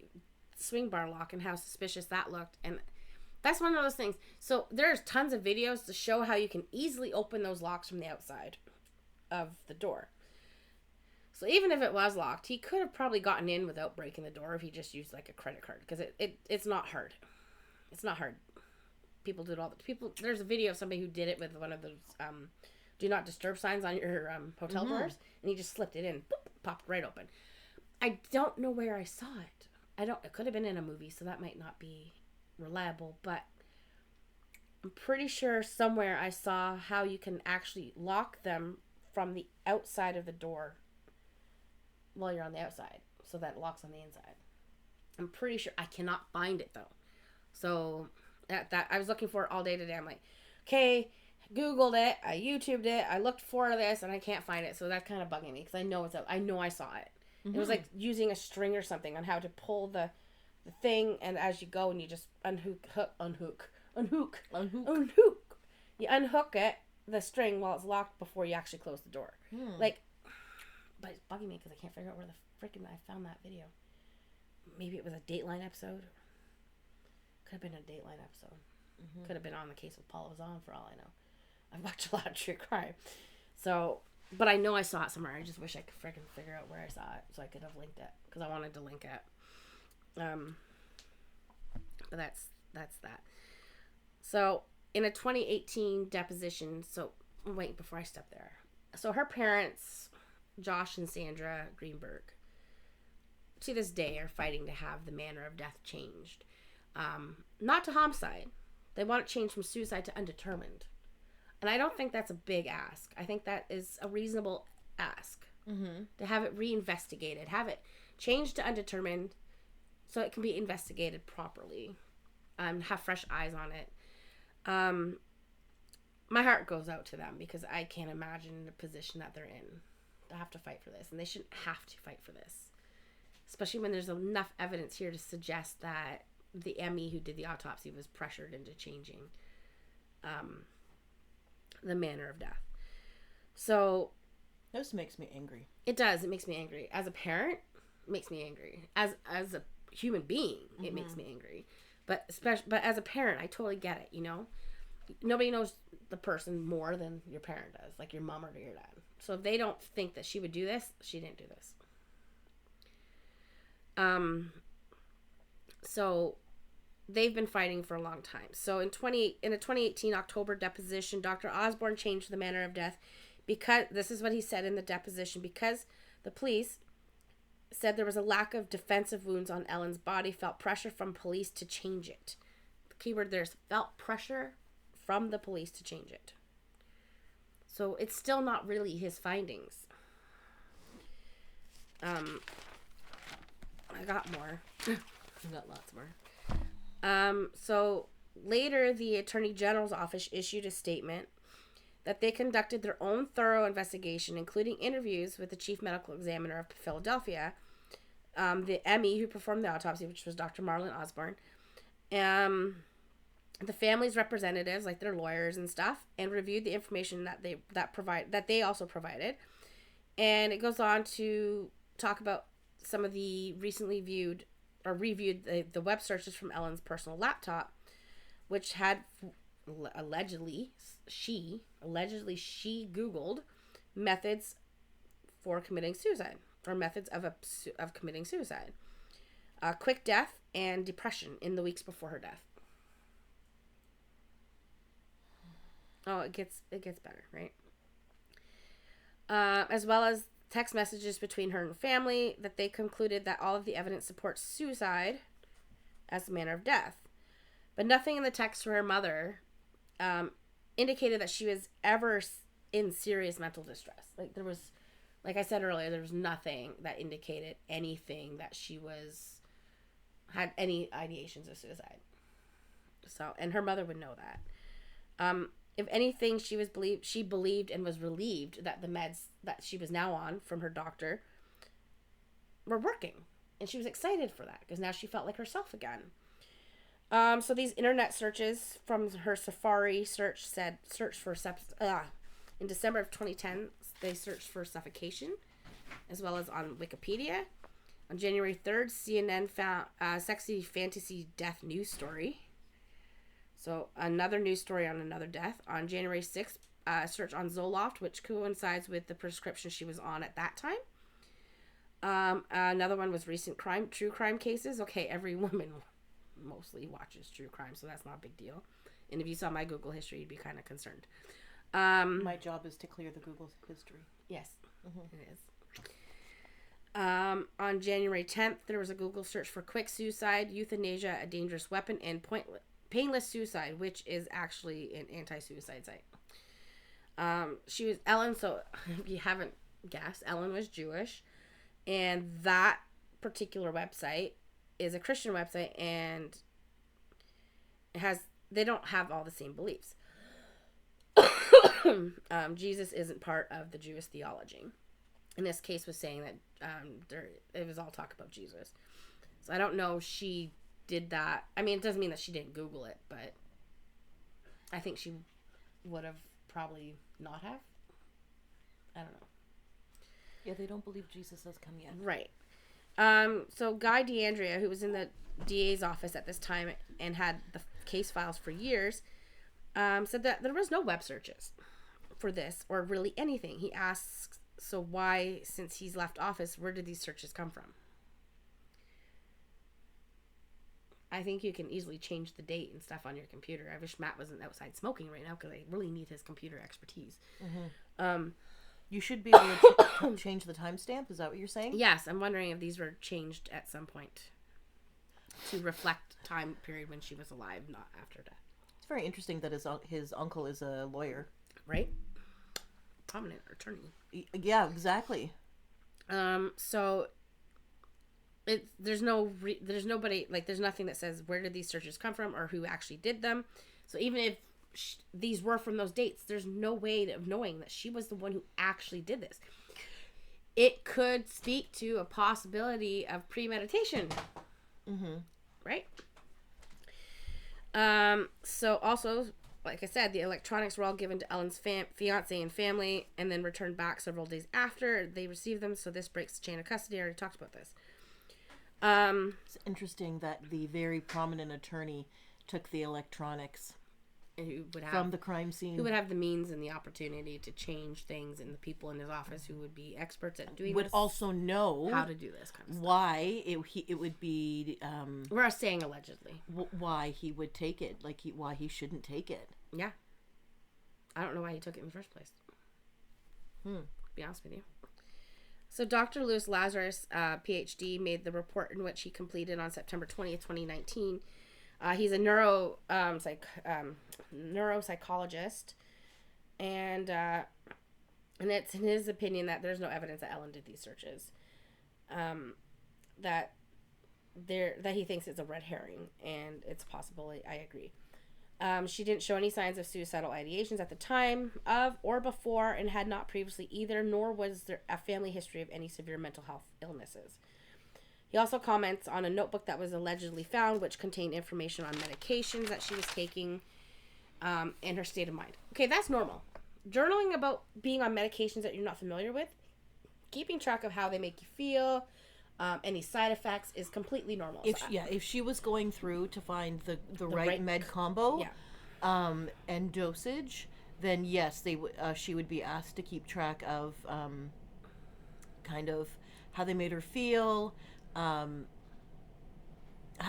Speaker 1: swing bar lock and how suspicious that looked, and that's one of those things. So there's tons of videos to show how you can easily open those locks from the outside of the door. So even if it was locked, he could have probably gotten in without breaking the door if he just used like a credit card, because it's not hard. It's not hard. People do it all. There's a video of somebody who did it with one of those do not disturb signs on your hotel doors, and he just slipped it in, boop, popped right open. I don't know where I saw it. It could have been in a movie, so that might not be reliable, but I'm pretty sure somewhere I saw how you can actually lock them from the outside of the door while you're on the outside, so that it locks on the inside. I'm pretty sure. I cannot find it though. So that I was looking for it all day today. I'm like, okay, Googled it, I YouTubed it, I looked for this, and I can't find it. So that's kind of bugging me because I know it's out. I know I saw it. It was like using a string or something on how to pull the thing, and as you go and you just unhook. You unhook it, the string, while it's locked before you actually close the door. Like, but it's bugging me because I can't figure out where the freaking I found that video. Maybe it was a Dateline episode. Could have been a Dateline episode. Could have been on The Case with Paula was on, for all I know. I've watched a lot of true crime. So, but I know I saw it somewhere. I just wish I could freaking figure out where I saw it so I could have linked it, because I wanted to link it. But that's that. So in a 2018 deposition, so wait, before I step there. So her parents, Josh and Sandra Greenberg, to this day are fighting to have the manner of death changed. Not to homicide. They want it changed from suicide to undetermined. And I don't think that's a big ask. I think that is a reasonable ask. To have it reinvestigated. Have it changed to undetermined so it can be investigated properly. Have fresh eyes on it. My heart goes out to them because I can't imagine the position that they're in to have to fight for this. And they shouldn't have to fight for this. Especially when there's enough evidence here to suggest that the ME who did the autopsy was pressured into changing the manner of death. So
Speaker 2: this makes me angry.
Speaker 1: It does. It makes me angry. As a parent, it makes me angry. As a human being, it makes me angry. But as a parent, I totally get it, you know? Nobody knows the person more than your parent does, like your mom or your dad. So if they don't think that she would do this, she didn't do this. So they've been fighting for a long time. So in a 2018 October deposition, Dr. Osborne changed the manner of death because, this is what he said in the deposition, because the police said there was a lack of defensive wounds on Ellen's body, felt pressure from police to change it. The keyword there's felt pressure from the police to change it. So it's still not really his findings. I got more. I got lots more. So later the Attorney General's office issued a statement that they conducted their own thorough investigation, including interviews with the chief medical examiner of Philadelphia, the ME who performed the autopsy, which was Dr. Marlon Osborne, the family's representatives, like their lawyers and stuff, and reviewed the information that they also provided. And it goes on to talk about some of the recently reviewed the web searches from Ellen's personal laptop, which had allegedly she Googled methods for committing suicide, or methods of committing suicide, quick death and depression in the weeks before her death. Oh, it gets better, right? As well as text messages between her and family, that they concluded that all of the evidence supports suicide as the manner of death. But nothing in the text from her mother indicated that she was ever in serious mental distress. Like there was, like I said earlier, there was nothing that indicated anything that she had any ideations of suicide. So, and her mother would know that. If anything, she believed and was relieved that the meds that she was now on from her doctor were working. And she was excited for that because now she felt like herself again. So these internet searches from her Safari search said, in December of 2010, they searched for suffocation, as well as on Wikipedia. On January 3rd, CNN found a sexy fantasy death news story. So another news story on another death. On January 6th, search on Zoloft, which coincides with the prescription she was on at that time. Another one was recent true crime cases. Okay, every woman mostly watches true crime, so that's not a big deal. And if you saw my Google history, you'd be kind of concerned.
Speaker 2: My job is to clear the Google history.
Speaker 1: Yes, it is. On January 10th, there was a Google search for quick suicide, euthanasia, a dangerous weapon, and painless suicide, which is actually an anti-suicide site. She was Ellen, so if you haven't guessed, Ellen was Jewish, and that particular website is a Christian website, and they don't have all the same beliefs. Jesus isn't part of the Jewish theology. In this case, was saying that it was all talk about Jesus. So I don't know if she did that. I mean, it doesn't mean that she didn't Google it, but I think she would have probably not have. I don't know.
Speaker 2: Yeah, they don't believe Jesus has come yet.
Speaker 1: Right. So Guy DeAndrea, who was in the DA's office at this time and had the case files for years, said that there was no web searches for this or really anything. He asks, so why, since he's left office, where did these searches come from? I think you can easily change the date and stuff on your computer. I wish Matt wasn't outside smoking right now because I really need his computer expertise.
Speaker 2: You should be able to change the timestamp. Is that what you're saying?
Speaker 1: Yes, I'm wondering if these were changed at some point to reflect time period when she was alive, not after death.
Speaker 2: It's very interesting that his uncle is a lawyer.
Speaker 1: Right? Prominent attorney.
Speaker 2: Yeah, exactly.
Speaker 1: So there's nobody, like, there's nothing that says where did these searches come from or who actually did them. So even if these were from those dates, there's no way of knowing that she was the one who actually did this. It could speak to a possibility of premeditation. Right? So also, like I said, the electronics were all given to Ellen's fiancé and family and then returned back several days after they received them. So this breaks the chain of custody. I already talked about this.
Speaker 2: It's interesting that the very prominent attorney took the electronics
Speaker 1: who would have,
Speaker 2: from the crime scene.
Speaker 1: Who would have the means and the opportunity to change things, and the people in his office who would be experts at doing
Speaker 2: would
Speaker 1: this,
Speaker 2: also know
Speaker 1: how to do this kind of stuff.
Speaker 2: Why it would be
Speaker 1: we're saying allegedly
Speaker 2: why he would take it, like why he shouldn't take it.
Speaker 1: Yeah, I don't know why he took it in the first place. To be honest with you. So Dr. Louis Lazarus, PhD, made the report in which he completed on September 20th, 2019. He's a neuropsychologist, and it's in his opinion that there's no evidence that Ellen did these searches. That he thinks it's a red herring, and it's possible. I agree. She didn't show any signs of suicidal ideations at the time of or before, and had not previously either, nor was there a family history of any severe mental health illnesses. He also comments on a notebook that was allegedly found, which contained information on medications that she was taking, and her state of mind. Okay, that's normal. Journaling about being on medications that you're not familiar with, keeping track of how they make you feel, any side effects is completely normal.
Speaker 2: If she was going through to find the right med combo, and dosage, then yes, she would be asked to keep track of kind of how they made her feel, how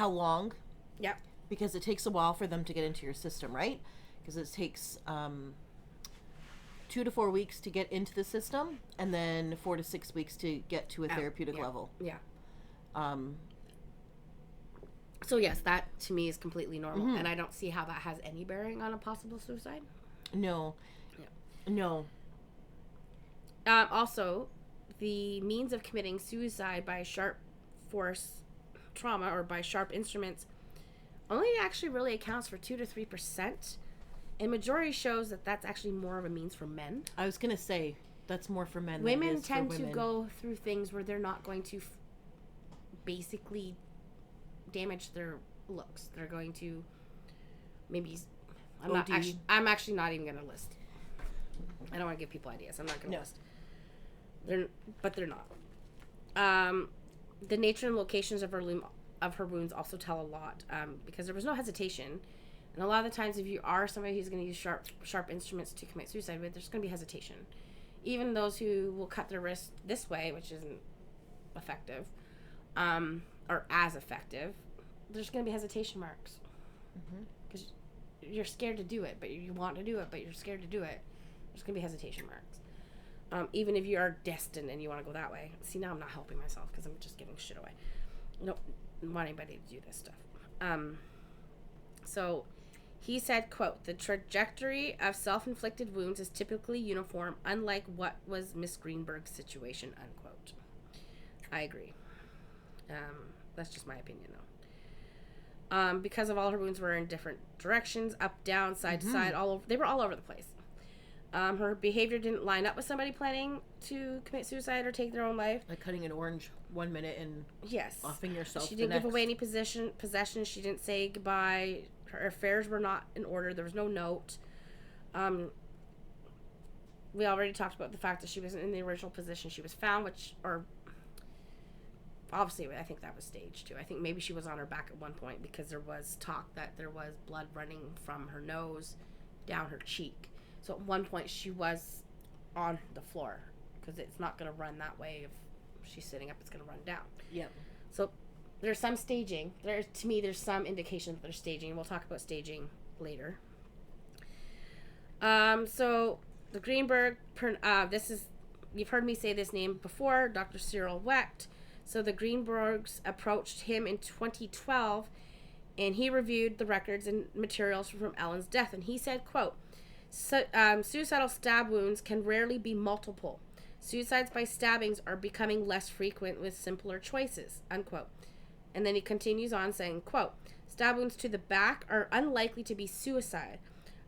Speaker 2: long.
Speaker 1: Yeah.
Speaker 2: Because it takes a while for them to get into your system, right? Because it takes 2 to 4 weeks to get into the system, and then 4 to 6 weeks to get to a therapeutic level.
Speaker 1: Yeah. So yes, that to me is completely normal, and I don't see how that has any bearing on a possible suicide.
Speaker 2: No.
Speaker 1: Yeah.
Speaker 2: No.
Speaker 1: Also, the means of committing suicide by sharp force trauma or by sharp instruments only actually really accounts for 2 to 3%. And majority shows that that's actually more of a means for men.
Speaker 2: I was going to say, that's more for men
Speaker 1: Women
Speaker 2: than it is
Speaker 1: tend
Speaker 2: for
Speaker 1: to
Speaker 2: women.
Speaker 1: go through things where they're not going to basically damage their looks. They're going to maybe... I'm actually not even going to list. I don't want to give people ideas. I'm not going to list. They're not. The nature and locations of her wounds also tell a lot, because there was no hesitation. And a lot of the times, if you are somebody who's going to use sharp instruments to commit suicide with, there's going to be hesitation. Even those who will cut their wrist this way, which isn't effective, or as effective, there's going to be hesitation marks. Because you're scared to do it, but you want to do it, but you're scared to do it. There's going to be hesitation marks. Even if you are destined and you want to go that way. See, now I'm not helping myself because I'm just giving shit away. I don't want anybody to do this stuff. So... He said, quote, "The trajectory of self-inflicted wounds is typically uniform, unlike what was Miss Greenberg's situation," unquote. I agree. That's just my opinion, though. Because of all her wounds were in different directions, up, down, side to side, all over. They were all over the place. Her behavior didn't line up with somebody planning to commit suicide or take their own life.
Speaker 2: Like cutting an orange 1 minute and offing yourself.
Speaker 1: She didn't give away any possessions. She didn't say goodbye. Her affairs were not in order. There was no note. We already talked about the fact that she wasn't in the original position she was found, obviously I think that was staged too. I think maybe she was on her back at one point because there was talk that there was blood running from her nose down her cheek. So at one point she was on the floor because it's not going to run that way. If she's sitting up, it's going to run down.
Speaker 2: Yep.
Speaker 1: So there's some staging. To me, there's some indication that there's staging. We'll talk about staging later. So the Greenberg, you've heard me say this name before, Dr. Cyril Wecht. So the Greenbergs approached him in 2012, and he reviewed the records and materials from Ellen's death, and he said, quote, "Suicidal stab wounds can rarely be multiple. Suicides by stabbings are becoming less frequent with simpler choices," unquote. And then he continues on saying, quote, "Stab wounds to the back are unlikely to be suicide.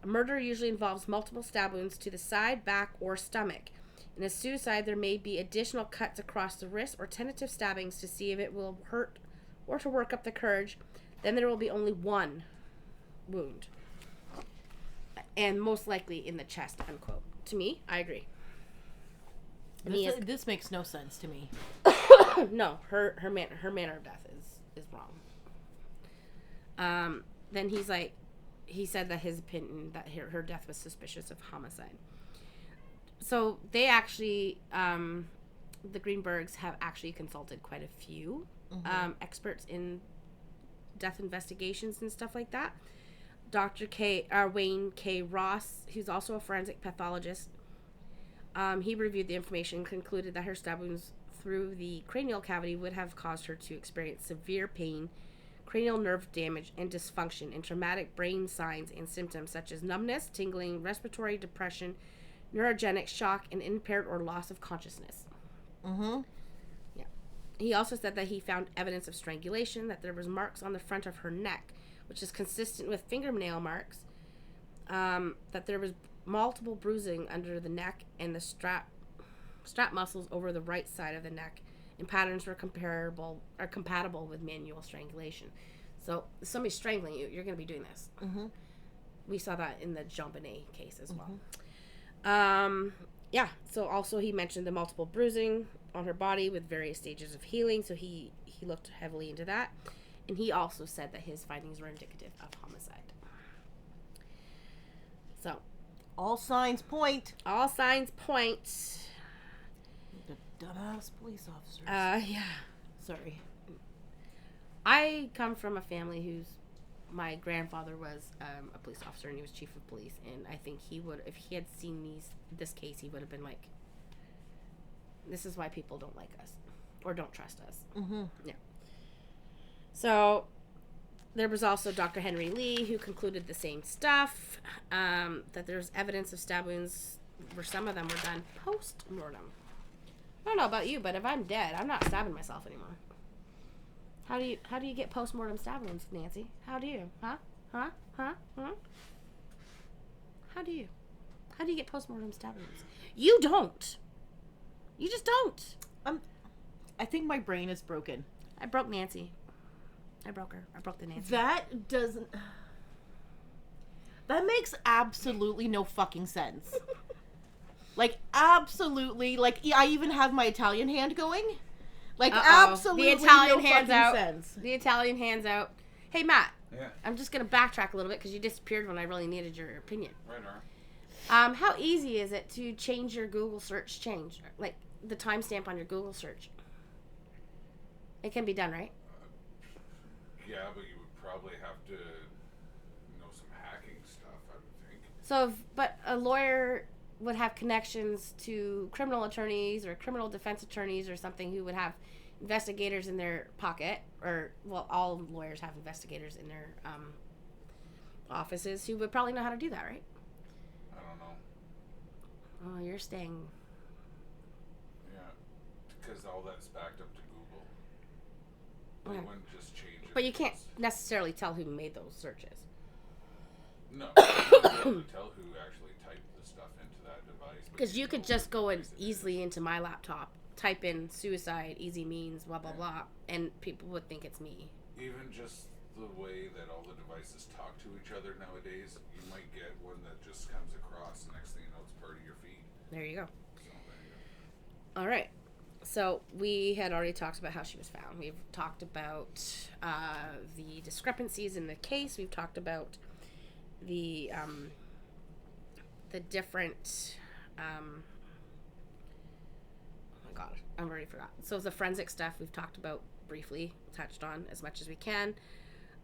Speaker 1: A murder usually involves multiple stab wounds to the side, back, or stomach. In a suicide, there may be additional cuts across the wrist or tentative stabbings to see if it will hurt or to work up the courage. Then there will be only one wound. And most likely in the chest," unquote. To me, I agree.
Speaker 2: This makes no sense to me.
Speaker 1: No, her manner of death is wrong. Then he said that his opinion that her death was suspicious of homicide. So they actually, the Greenbergs have actually consulted quite a few experts in death investigations and stuff like that. Dr. Wayne K. Ross, who's also a forensic pathologist, he reviewed the information and concluded that her stab wounds through the cranial cavity would have caused her to experience severe pain, cranial nerve damage, and dysfunction, and traumatic brain signs and symptoms such as numbness, tingling, respiratory depression, neurogenic shock, and impaired or loss of consciousness. Yeah. He also said that he found evidence of strangulation, that there was marks on the front of her neck, which is consistent with fingernail marks, that there was multiple bruising under the neck and the strap muscles over the right side of the neck, and patterns were compatible with manual strangulation. So if somebody's strangling you, you're going to be doing this. We saw that in the Jean-Bonnet case as well. Yeah, so also he mentioned the multiple bruising on her body with various stages of healing, so he looked heavily into that. And he also said that his findings were indicative of homicide. So,
Speaker 2: all signs point. The dumbass police officers.
Speaker 1: Yeah.
Speaker 2: Sorry.
Speaker 1: I come from a family my grandfather was a police officer, and he was chief of police, and I think he would, if he had seen this case, he would have been like, this is why people don't like us or don't trust us. Yeah. So There was also Dr. Henry Lee, who concluded the same stuff, that there's evidence of stab wounds where some of them were done post-mortem. I don't know about you, but if I'm dead, I'm not stabbing myself anymore. How do you get post-mortem stab wounds, Nancy? How do you? Huh? How do you get post-mortem stab wounds? You don't. You just don't.
Speaker 2: I think my brain is broken.
Speaker 1: I broke Nancy. I broke her. I broke the Nancy.
Speaker 2: That doesn't... That makes absolutely no fucking sense. Like, absolutely. Like, I even have my Italian hand going. Like, absolutely
Speaker 1: the Italian
Speaker 2: no
Speaker 1: hands
Speaker 2: fucking
Speaker 1: out.
Speaker 2: sense.
Speaker 1: The Italian hands out. Hey, Matt.
Speaker 6: Yeah.
Speaker 1: I'm just going to backtrack a little bit because you disappeared when I really needed your opinion.
Speaker 6: Right on.
Speaker 1: How easy is it to change your Google search like, the timestamp on your Google search? It can be done, right?
Speaker 6: Yeah, but you would probably have to know some hacking stuff, I would think.
Speaker 1: So, but a lawyer would have connections to criminal attorneys or criminal defense attorneys or something who would have investigators in their pocket, or, well, all lawyers have investigators in their offices who would probably know how to do that, right?
Speaker 6: I don't know.
Speaker 1: Oh, you're staying...
Speaker 6: Yeah, because all that's backed up to Google. They
Speaker 1: Okay.
Speaker 6: wouldn't just change it.
Speaker 1: But you can't
Speaker 6: because-
Speaker 1: necessarily tell who made those searches.
Speaker 6: No, you wouldn't be able to tell who actually typed the stuff into that device. but
Speaker 1: Because you could
Speaker 6: know
Speaker 1: just
Speaker 6: what
Speaker 1: go in
Speaker 6: device it
Speaker 1: easily
Speaker 6: is.
Speaker 1: into my laptop, type in suicide, easy means, blah, blah, blah, and people would think it's me.
Speaker 6: Even just the way that all the devices talk to each other nowadays, you might get one that just comes across, the next thing you know, it's part of your feed.
Speaker 1: There you go.
Speaker 6: So, there you go.
Speaker 1: All right. So we had already talked about how she was found. We've talked about the discrepancies in the case. We've talked about the different... oh my God, I already forgot. So the forensic stuff we've talked about briefly, touched on as much as we can.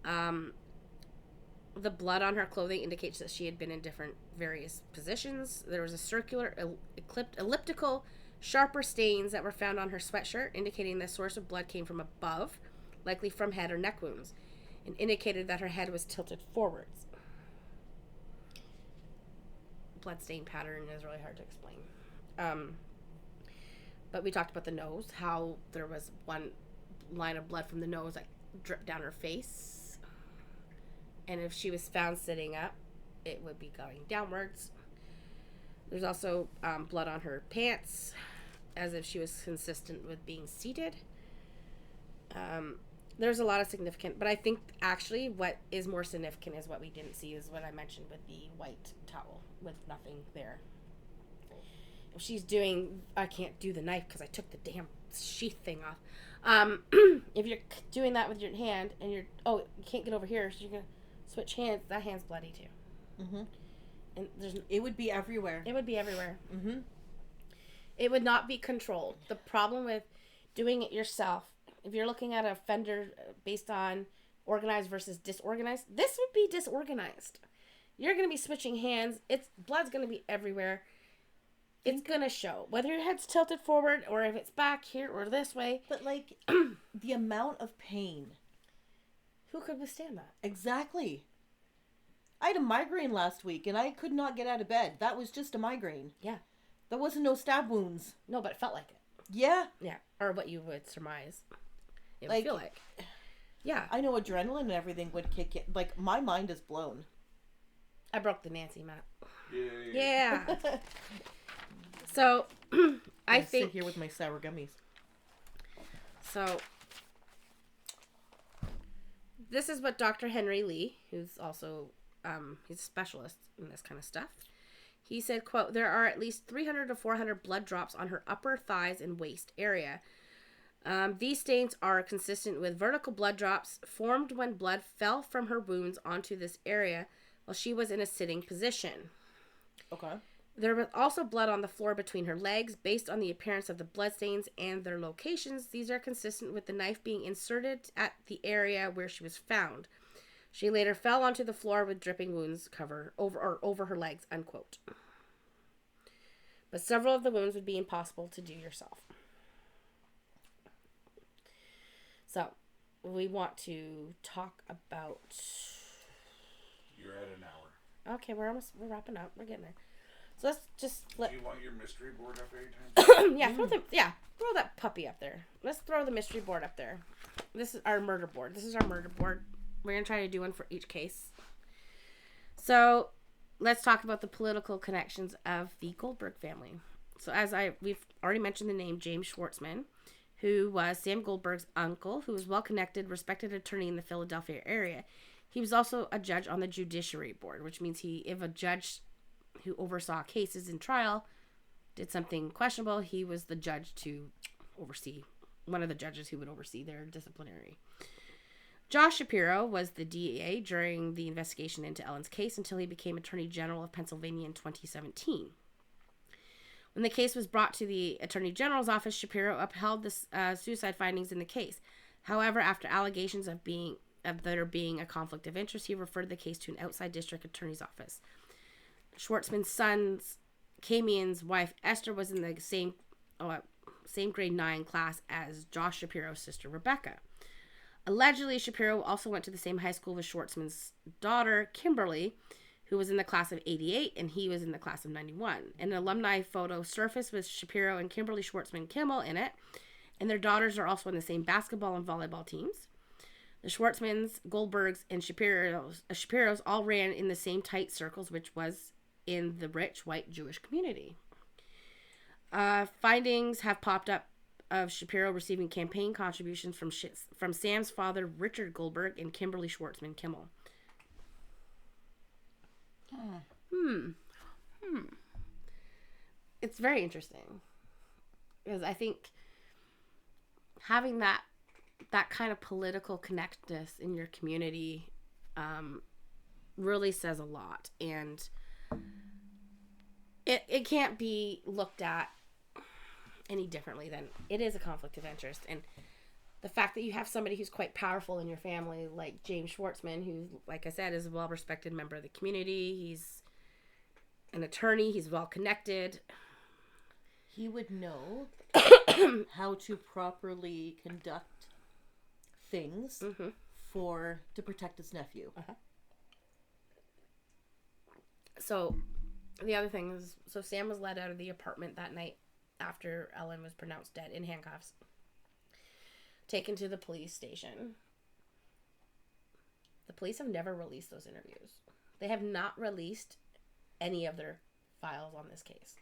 Speaker 1: The blood on her clothing indicates that she had been in different various positions. There was a circular, elliptical, sharper stains that were found on her sweatshirt, indicating the source of blood came from above, likely from head or neck wounds, and indicated that her head was tilted forwards. Bloodstain pattern is really hard to explain. But we talked about the nose, how there was one line of blood from the nose that dripped down her face. And if she was found sitting up, it would be going downwards. There's also blood on her pants, as if she was consistent with being seated. There's a lot of significant, but I think actually what is more significant is what we didn't see, is what I mentioned with the white towel with nothing there. If she's doing, I can't do the knife because I took the damn sheath thing off. If you're doing that with your hand and you can't get over here, so you're going to switch hands, that hand's bloody too.
Speaker 2: Mm-hmm.
Speaker 1: And
Speaker 2: It would be everywhere.
Speaker 1: it would be everywhere.
Speaker 2: Mm-hmm.
Speaker 1: It would not be controlled. The problem with doing it yourself, if you're looking at a offender based on organized versus disorganized, this would be disorganized. You're going to be switching hands. Blood's going to be everywhere. It's going to show. Whether your head's tilted forward or if it's back here or this way.
Speaker 2: But, like, the amount of pain.
Speaker 1: Who could withstand that?
Speaker 2: Exactly. I had a migraine last week, and I could not get out of bed. That was just a migraine.
Speaker 1: Yeah.
Speaker 2: There wasn't no stab wounds.
Speaker 1: No, but it felt like it.
Speaker 2: Yeah.
Speaker 1: Yeah. Or what you would surmise. It would
Speaker 2: Like-
Speaker 1: feel like. Yeah.
Speaker 2: I know adrenaline and everything would kick in. Like, my mind is blown.
Speaker 1: I broke the Nancy, Matt.
Speaker 6: Yay.
Speaker 1: Yeah. So, I
Speaker 2: sit
Speaker 1: think...
Speaker 2: here with my sour gummies.
Speaker 1: So, this is what Dr. Henry Lee, who's also, he's a specialist in this kind of stuff. He said, quote, there are at least 300 to 400 blood drops on her upper thighs and waist area. These stains are consistent with vertical blood drops formed when blood fell from her wounds onto this area while she was in a sitting position.
Speaker 2: Okay.
Speaker 1: There was also blood on the floor between her legs. Based on the appearance of the bloodstains and their locations, these are consistent with the knife being inserted at the area where she was found. She later fell onto the floor with dripping wounds over her legs, unquote. But several of the wounds would be impossible to do yourself. So, we want to talk about...
Speaker 6: You're at an hour.
Speaker 1: Okay, we're wrapping up. We're getting there. So let's just flip.
Speaker 6: Do you want your mystery board up anytime?
Speaker 1: Throw that puppy up there. Let's throw the mystery board up there. This is our murder board. We're going to try to do one for each case. So let's talk about the political connections of the Goldberg family. So we've already mentioned the name James Schwartzman, who was Sam Goldberg's uncle, who was well-connected, respected attorney in the Philadelphia area. He was also a judge on the Judiciary Board, which means if a judge who oversaw cases in trial did something questionable, he was the judge to oversee, one of the judges who would oversee their disciplinary. Josh Shapiro was the DA during the investigation into Ellen's case until he became Attorney General of Pennsylvania in 2017. When the case was brought to the Attorney General's office, Shapiro upheld the suicide findings in the case. However, after allegations of there being a conflict of interest, he referred the case to an outside district attorney's office. Schwartzman's son's, Camian's wife, Esther, was in the same grade 9 class as Josh Shapiro's sister, Rebecca. Allegedly, Shapiro also went to the same high school with Schwartzman's daughter, Kimberly, who was in the class of 88, and he was in the class of 91. An alumni photo surfaced with Shapiro and Kimberly Schwartzman Kimmel in it, and their daughters are also in the same basketball and volleyball teams. The Schwartzmans, Goldbergs, and Shapiros all ran in the same tight circles, which was in the rich white Jewish community. Findings have popped up of Shapiro receiving campaign contributions from Sam's father, Richard Goldberg, and Kimberly Schwartzman Kimmel. It's very interesting, because I think having that kind of political connectedness in your community really says a lot, and it can't be looked at any differently than it is a conflict of interest. And the fact that you have somebody who's quite powerful in your family, like James Schwartzman, who, like I said, is a well-respected member of the community. He's an attorney. He's well-connected.
Speaker 2: He would know how to properly conduct things to protect his nephew.
Speaker 1: So the other thing is, Sam was led out of the apartment that night after Ellen was pronounced dead in handcuffs, taken to the police station. The police have never released those interviews. They have not released any of their files on this case.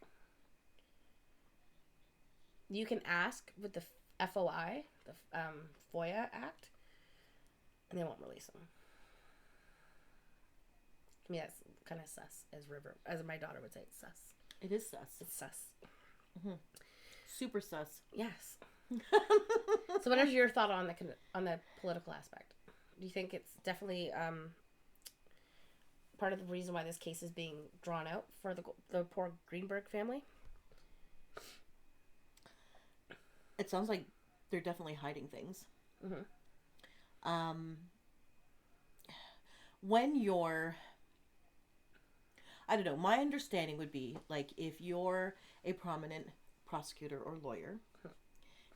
Speaker 1: You can ask with the FOI, the FOIA Act, and they won't release them. I mean, that's kind of sus, as my daughter would say. It's sus.
Speaker 2: It is sus.
Speaker 1: It's sus.
Speaker 2: Super sus.
Speaker 1: Yes. So what is your thought on the political aspect? Do you think it's definitely part of the reason why this case is being drawn out for the poor Greenberg family?
Speaker 2: It sounds like they're definitely hiding things. When you're... I don't know, my understanding would be, like, if you're a prominent prosecutor or lawyer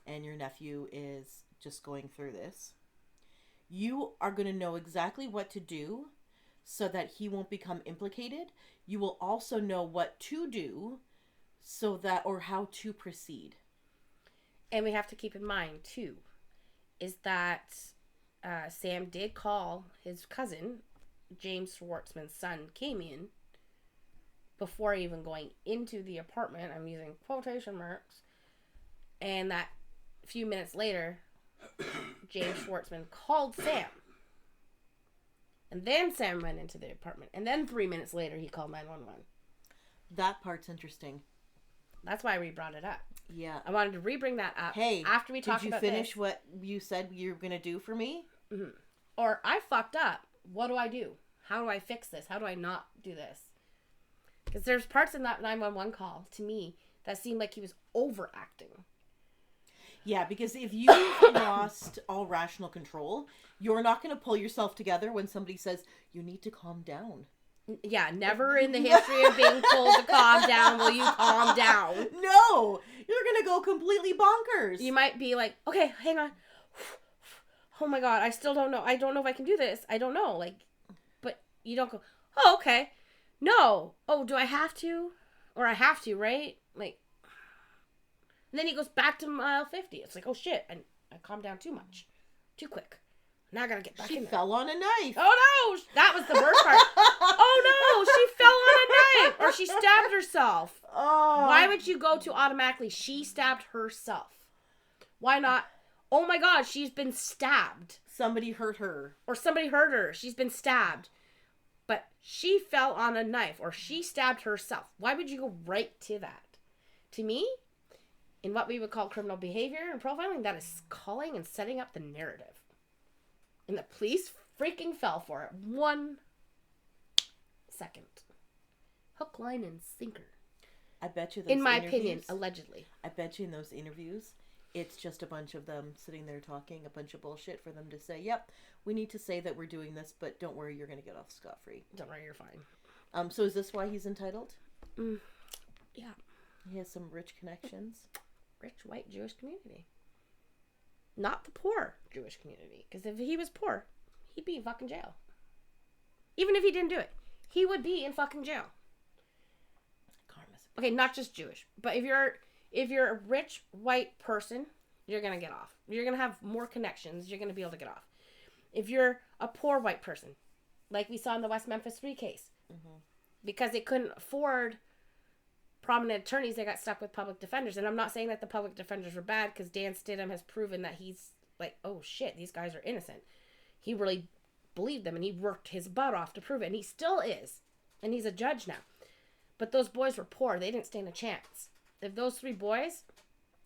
Speaker 2: and your nephew is just going through this, you are going to know exactly what to do so that he won't become implicated. You will also know what to do or how to proceed.
Speaker 1: And we have to keep in mind, too, is that Sam did call his cousin, James Schwartzman's son, Camian, before even going into the apartment. I'm using quotation marks. And that few minutes later, James Schwartzman called Sam. And then Sam went into the apartment. And then 3 minutes later, he called 911.
Speaker 2: That part's interesting.
Speaker 1: That's why we brought it up.
Speaker 2: Yeah.
Speaker 1: I wanted to re-bring that up.
Speaker 2: Hey,
Speaker 1: after we talked about
Speaker 2: did you finish what you said you were going to do for me?
Speaker 1: Or, I fucked up. What do I do? How do I fix this? How do I not do this? Because there's parts in that 911 call, to me, that seemed like he was overacting.
Speaker 2: Yeah, because if you've lost all rational control, you're not going to pull yourself together when somebody says, you need to calm down.
Speaker 1: Yeah, never in the history of being told to calm down will you calm down.
Speaker 2: No! You're going to go completely bonkers.
Speaker 1: You might be like, okay, hang on. oh my God, I still don't know. I don't know if I can do this. I don't know. Like, but you don't go, oh, okay. No. Oh, do I have to? Or I have to, right? Like, and then he goes back to mile 50. It's like, oh shit, I calmed down too much. Too quick. Now I gotta get back in there.
Speaker 2: She fell on a knife.
Speaker 1: Oh no! That was the worst part. Oh no! She fell on a knife! Or she stabbed herself.
Speaker 2: Oh.
Speaker 1: Why would you go to automatically, she stabbed herself? Why not, oh my God, she's been stabbed.
Speaker 2: Somebody hurt her.
Speaker 1: Or somebody hurt her. She's been stabbed. But she fell on a knife. Or she stabbed herself. Why would you go right to that? To me, in what we would call criminal behavior and profiling, that is calling and setting up the narrative. And the police freaking fell for it. 1 second. Hook, line, and sinker.
Speaker 2: I bet you those
Speaker 1: in my opinion, allegedly.
Speaker 2: I bet you in those interviews, it's just a bunch of them sitting there talking a bunch of bullshit for them to say, yep, we need to say that we're doing this, but don't worry, you're going to get off scot-free.
Speaker 1: Don't worry, you're fine.
Speaker 2: So is this why he's entitled?
Speaker 1: Yeah.
Speaker 2: He has some rich connections.
Speaker 1: Rich, white, Jewish community. Not the poor Jewish community. Because if he was poor, he'd be in fucking jail. Even if he didn't do it, he would be in fucking jail. Karma's okay, not just Jewish, but if you're a rich white person, you're gonna get off. You're gonna have more connections. You're gonna be able to get off. If you're a poor white person, like we saw in the West Memphis 3 case, because they couldn't afford prominent attorneys, they got stuck with public defenders. And I'm not saying that the public defenders were bad, because Dan Stidham has proven that he's like, oh shit, these guys are innocent. He really believed them, and he worked his butt off to prove it, and he still is. And he's a judge now. But those boys were poor. They didn't stand a chance. If those 3 boys,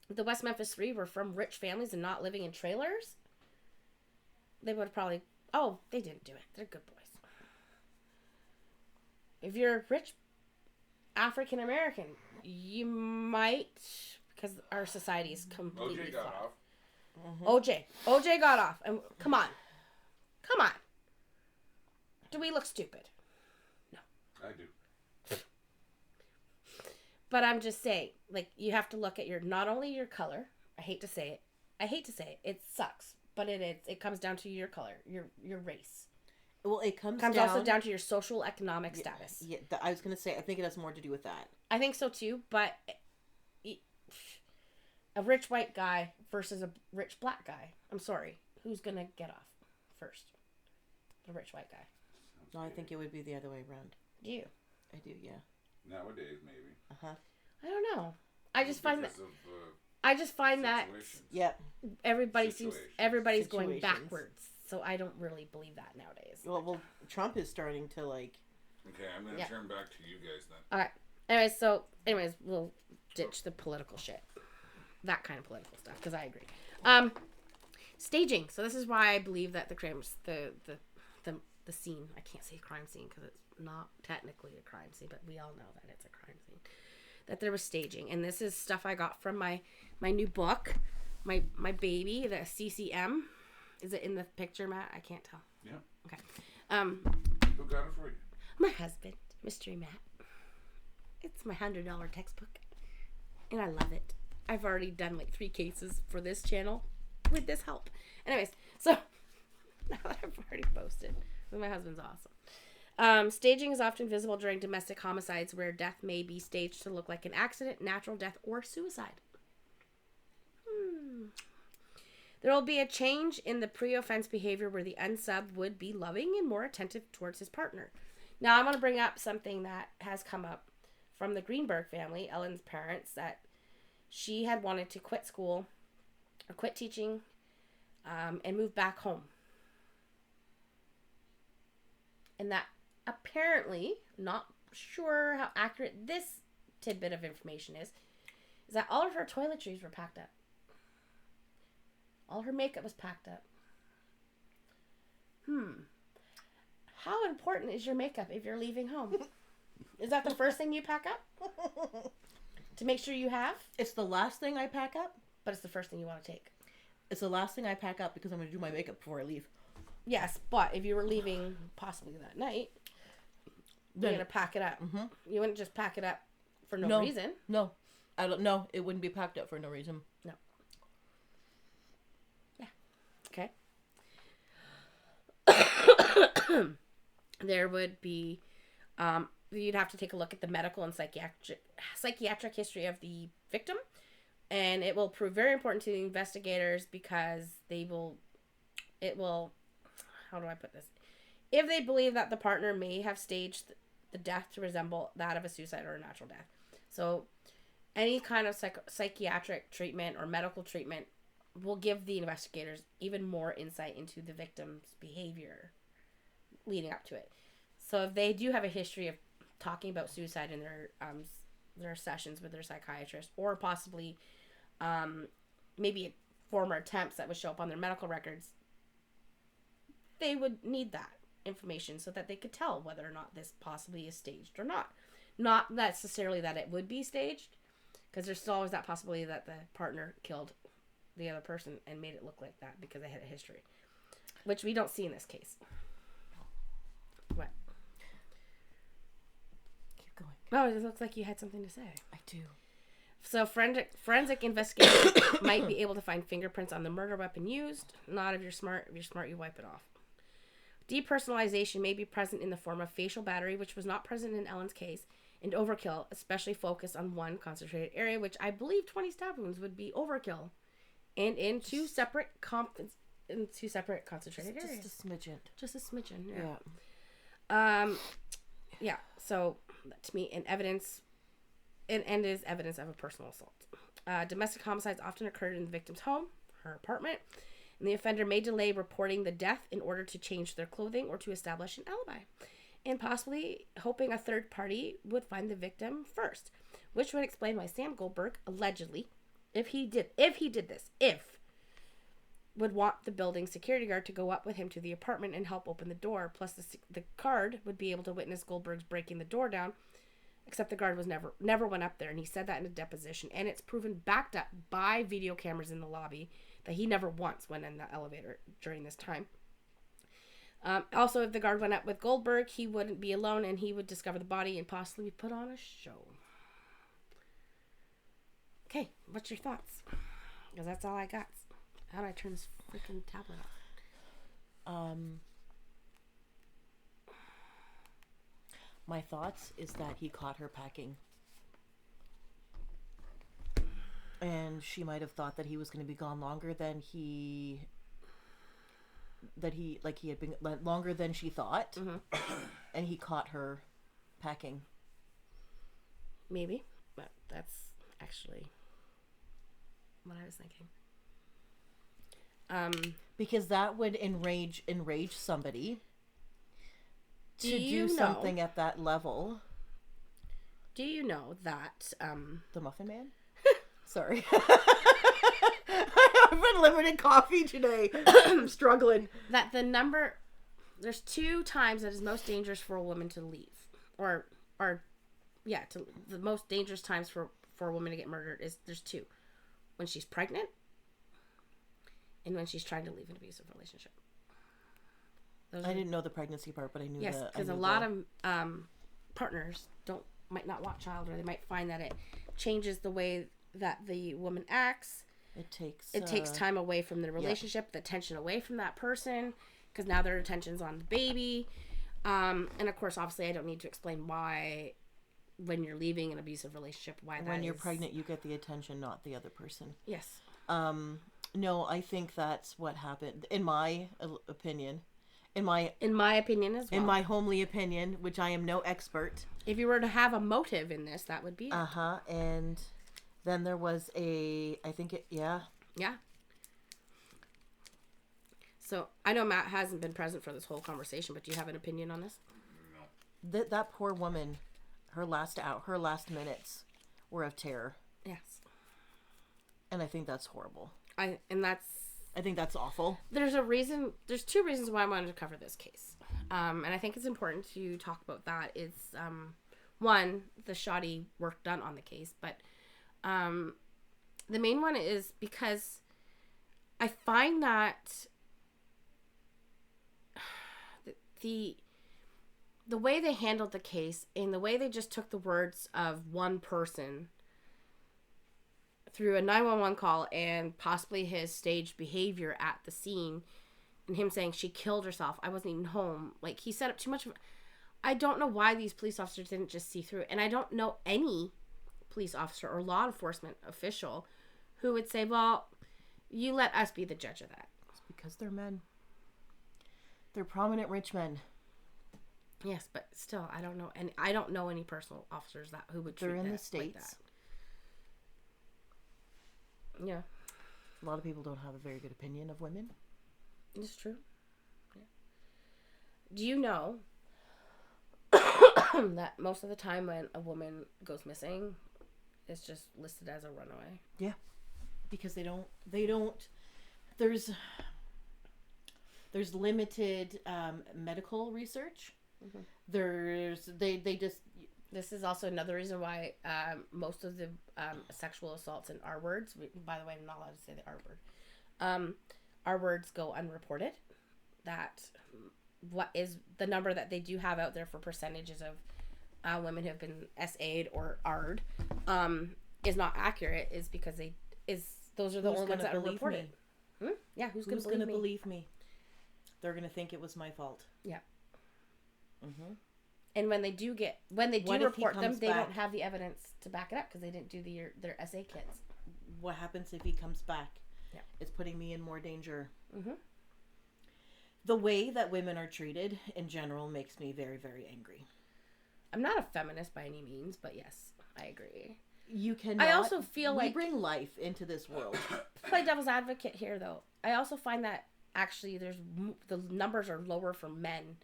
Speaker 1: the West Memphis 3, were from rich families and not living in trailers, they would have probably, oh, they didn't do it. They're good boys. If you're rich African American, you might, because our society is completely
Speaker 6: OJ got
Speaker 1: off. OJ got off. And come on. Do we look stupid? No.
Speaker 6: I do.
Speaker 1: But I'm just saying, like, you have to look at not only your color. I hate to say it. It sucks, but it comes down to your color, your race.
Speaker 2: Well, it comes
Speaker 1: also down to your social economic status.
Speaker 2: Yeah, I was going to say, I think it has more to do with that.
Speaker 1: I think so too, but a rich white guy versus a rich black guy, I'm sorry, who's going to get off first? The rich white guy.
Speaker 2: No, I think it would be the other way around.
Speaker 1: Do you?
Speaker 2: I do, yeah.
Speaker 6: Nowadays, maybe.
Speaker 1: I don't know. I just find that
Speaker 2: yeah,
Speaker 1: everybody's going backwards. So I don't really believe that nowadays.
Speaker 2: Well, Trump is starting to like.
Speaker 6: Okay, I'm gonna turn back to you guys then.
Speaker 1: All right. Anyways, we'll ditch the political shit, that kind of political stuff, because I agree. Staging. So this is why I believe that the crimes, the scene. I can't say crime scene because it's not technically a crime scene, but we all know that it's a crime scene. That there was staging, and this is stuff I got from my new book, my baby, the CCM. Is it in the picture, Matt? I can't tell.
Speaker 6: Yeah.
Speaker 1: Okay.
Speaker 6: Who got it for you?
Speaker 1: My husband, Mystery Matt. It's my $100 textbook, and I love it. I've already done like 3 cases for this channel with this help. Anyways, so now that I've already posted, my husband's awesome. Staging is often visible during domestic homicides where death may be staged to look like an accident, natural death, or suicide. There will be a change in the pre-offense behavior where the unsub would be loving and more attentive towards his partner. Now, I'm going to bring up something that has come up from the Greenberg family, Ellen's parents, that she had wanted to quit school or quit teaching and move back home. And that apparently, not sure how accurate this tidbit of information is that all of her toiletries were packed up. All her makeup was packed up. How important is your makeup if you're leaving home? Is that the first thing you pack up? To make sure you have?
Speaker 2: It's the last thing I pack up.
Speaker 1: But it's the first thing you want to take.
Speaker 2: It's the last thing I pack up because I'm going to do my makeup before I leave.
Speaker 1: Yes, but if you were leaving possibly that night, you're going to pack it up. Mm-hmm. You wouldn't just pack it up for no reason.
Speaker 2: No. I don't know. It wouldn't be packed up for no reason.
Speaker 1: No. Yeah. Okay. there would be, you'd have to take a look at the medical and psychiatric history of the victim, and it will prove very important to the investigators because it will, how do I put this? If they believe that the partner may have staged the death to resemble that of a suicide or a natural death. So any kind of psychiatric treatment or medical treatment will give the investigators even more insight into the victim's behavior leading up to it. So if they do have a history of talking about suicide in their sessions with their psychiatrist, or possibly maybe former attempts that would show up on their medical records, they would need that information so that they could tell whether or not this possibly is staged or not. Not necessarily that it would be staged, because there's still always that possibility that the partner killed the other person and made it look like that because they had a history, which we don't see in this case. What?
Speaker 2: Keep going.
Speaker 1: Oh, it looks like you had something to say.
Speaker 2: I do.
Speaker 1: So forensic investigators might be able to find fingerprints on the murder weapon used. Not if you're smart. If you're smart, you wipe it off. Depersonalization may be present in the form of facial battery, which was not present in Ellen's case, and overkill, especially focused on one concentrated area, which I believe 20 stab wounds would be overkill, and in two separate concentrated areas.
Speaker 2: Just a smidgen.
Speaker 1: Just a smidgen. Yeah. Yeah. So to me, evidence is evidence of a personal assault. Domestic homicides often occurred in the victim's home, her apartment. And the offender may delay reporting the death in order to change their clothing or to establish an alibi, and possibly hoping a third party would find the victim first, which would explain why Sam Goldberg allegedly, if he did this, would want the building security guard to go up with him to the apartment and help open the door. Plus, the guard would be able to witness Goldberg's breaking the door down, except the guard was never went up there, and he said that in a deposition, and it's proven backed up by video cameras in the lobby that he never once went in the elevator during this time. Also, if the guard went up with Goldberg, he wouldn't be alone, and he would discover the body and possibly put on a show. Okay, what's your thoughts? Because that's all I got. How do I turn this freaking tablet off?
Speaker 2: My thoughts is that he caught her packing. And she might have thought that he was going to be gone longer than he had been longer than she thought. Mm-hmm. And he caught her packing.
Speaker 1: Maybe, but that's actually what I was thinking.
Speaker 2: Because that would enrage somebody to do
Speaker 1: know,
Speaker 2: something at that level.
Speaker 1: Do you know that
Speaker 2: the Muffin Man? Sorry. I've been limited coffee today. I'm struggling.
Speaker 1: That there's 2 times that is most dangerous for a woman to leave. The most dangerous times for a woman to get murdered there's 2. When she's pregnant and when she's trying to leave an abusive relationship.
Speaker 2: I didn't know the pregnancy part, but I knew
Speaker 1: yes, because a lot of partners might not want child, or they might find that it changes the way that the woman acts. It takes time away from the relationship, the attention away from that person, because now their attention's on the baby. And of course, obviously, I don't need to explain why, when you're leaving an abusive relationship, when
Speaker 2: you're pregnant, you get the attention, not the other person.
Speaker 1: Yes.
Speaker 2: No, I think that's what happened, in my opinion. In my opinion as well. In my homely opinion, which I am no expert.
Speaker 1: If you were to have a motive in this, that would be it.
Speaker 2: And then there was yeah.
Speaker 1: So, I know Matt hasn't been present for this whole conversation, but do you have an opinion on this?
Speaker 2: No. That poor woman, her last minutes were of terror. Yes. And I think that's horrible. I think that's awful.
Speaker 1: There's 2 reasons why I wanted to cover this case. And I think it's important to talk about that. It's, one, the shoddy work done on the case. But the main one is because I find that the way they handled the case and the way they just took the words of one person through a 911 call and possibly his staged behavior at the scene and him saying she killed herself. I wasn't even home. Like, he set up too much of... I don't know why these police officers didn't just see through it. And I don't know any police officer or law enforcement official who would say, well, you let us be the judge of that.
Speaker 2: It's because they're men. They're prominent rich men.
Speaker 1: Yes, but still, I don't know. And I don't know any personal officers who would treat
Speaker 2: They're in the
Speaker 1: that
Speaker 2: States.
Speaker 1: like that. Yeah.
Speaker 2: A lot of people don't have a very good opinion of women.
Speaker 1: It's true. Yeah. Do you know that most of the time when a woman goes missing, it's just listed as a runaway?
Speaker 2: Yeah. Because they don't, there's limited medical research.
Speaker 1: Mm-hmm.
Speaker 2: They just...
Speaker 1: This is also another reason why most of the sexual assaults and R words, by the way, I'm not allowed to say the R word, R words go unreported. That what is the number that they do have out there for percentages of women who have been SA'd or R'd is not accurate, is because those are the only ones that are reported. Yeah, who's going to
Speaker 2: believe me? They're going to think it was my fault.
Speaker 1: Yeah.
Speaker 2: Mm-hmm.
Speaker 1: And when they do report them, they
Speaker 2: back?
Speaker 1: don't have the evidence to back it up because they didn't do their SA kits.
Speaker 2: What happens if he comes back?
Speaker 1: Yeah.
Speaker 2: It's putting me in more danger.
Speaker 1: Mm-hmm.
Speaker 2: The way that women are treated in general makes me very, very angry.
Speaker 1: I'm not a feminist by any means, but yes, I agree.
Speaker 2: You cannot...
Speaker 1: I also feel
Speaker 2: we
Speaker 1: like...
Speaker 2: bring life into this world.
Speaker 1: Play devil's advocate here, though. I also find that actually the numbers are lower for men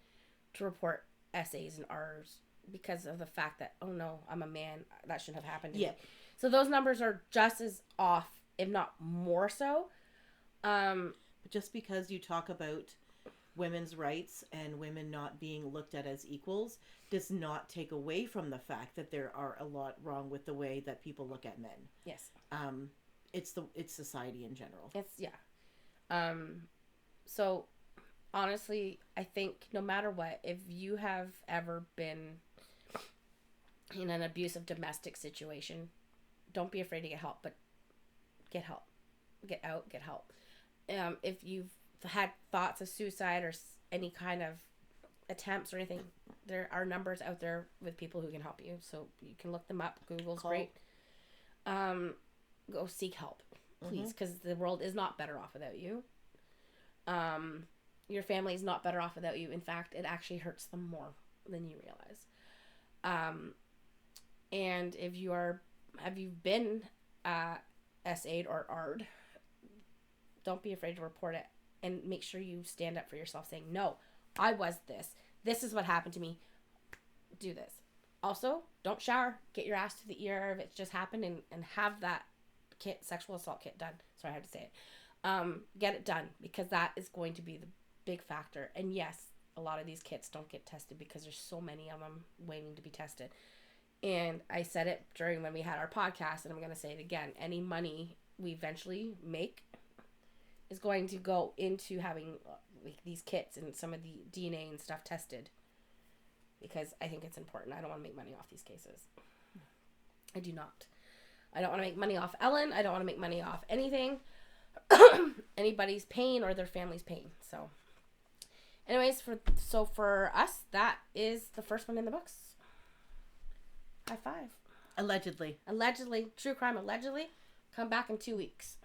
Speaker 1: to report SAs and Rs because of the fact that, oh no, I'm a man, that shouldn't have happened to me. So those numbers are just as off, if not more so.
Speaker 2: But just because you talk about women's rights and women not being looked at as equals does not take away from the fact that there are a lot wrong with the way that people look at men.
Speaker 1: Yes.
Speaker 2: It's society in general.
Speaker 1: So honestly, I think no matter what, if you have ever been in an abusive domestic situation, don't be afraid to get help, but get help. Get out, get help. If you've had thoughts of suicide or any kind of attempts or anything, there are numbers out there with people who can help you. So you can look them up. Google's great. Go seek help, please, because the world is not better off without you. Your family is not better off without you. In fact, it actually hurts them more than you realize. And if have you been SA'd or R'd, don't be afraid to report it and make sure you stand up for yourself saying, no, I was this. This is what happened to me. Do this. Also, don't shower. Get your ass to the ER if it's just happened and have that sexual assault kit done. Sorry, I had to say it. Get it done because that is going to be the big factor. And yes, a lot of these kits don't get tested because there's so many of them waiting to be tested. And I said it during when we had our podcast, and I'm going to say it again. Any money we eventually make is going to go into having these kits and some of the DNA and stuff tested because I think it's important. I don't want to make money off these cases. I do not. I don't want to make money off Ellen. I don't want to make money off anything. Anybody's pain or their family's pain. So anyways, for us, that is the first one in the books. High five.
Speaker 2: Allegedly.
Speaker 1: True crime allegedly. Come back in 2 weeks.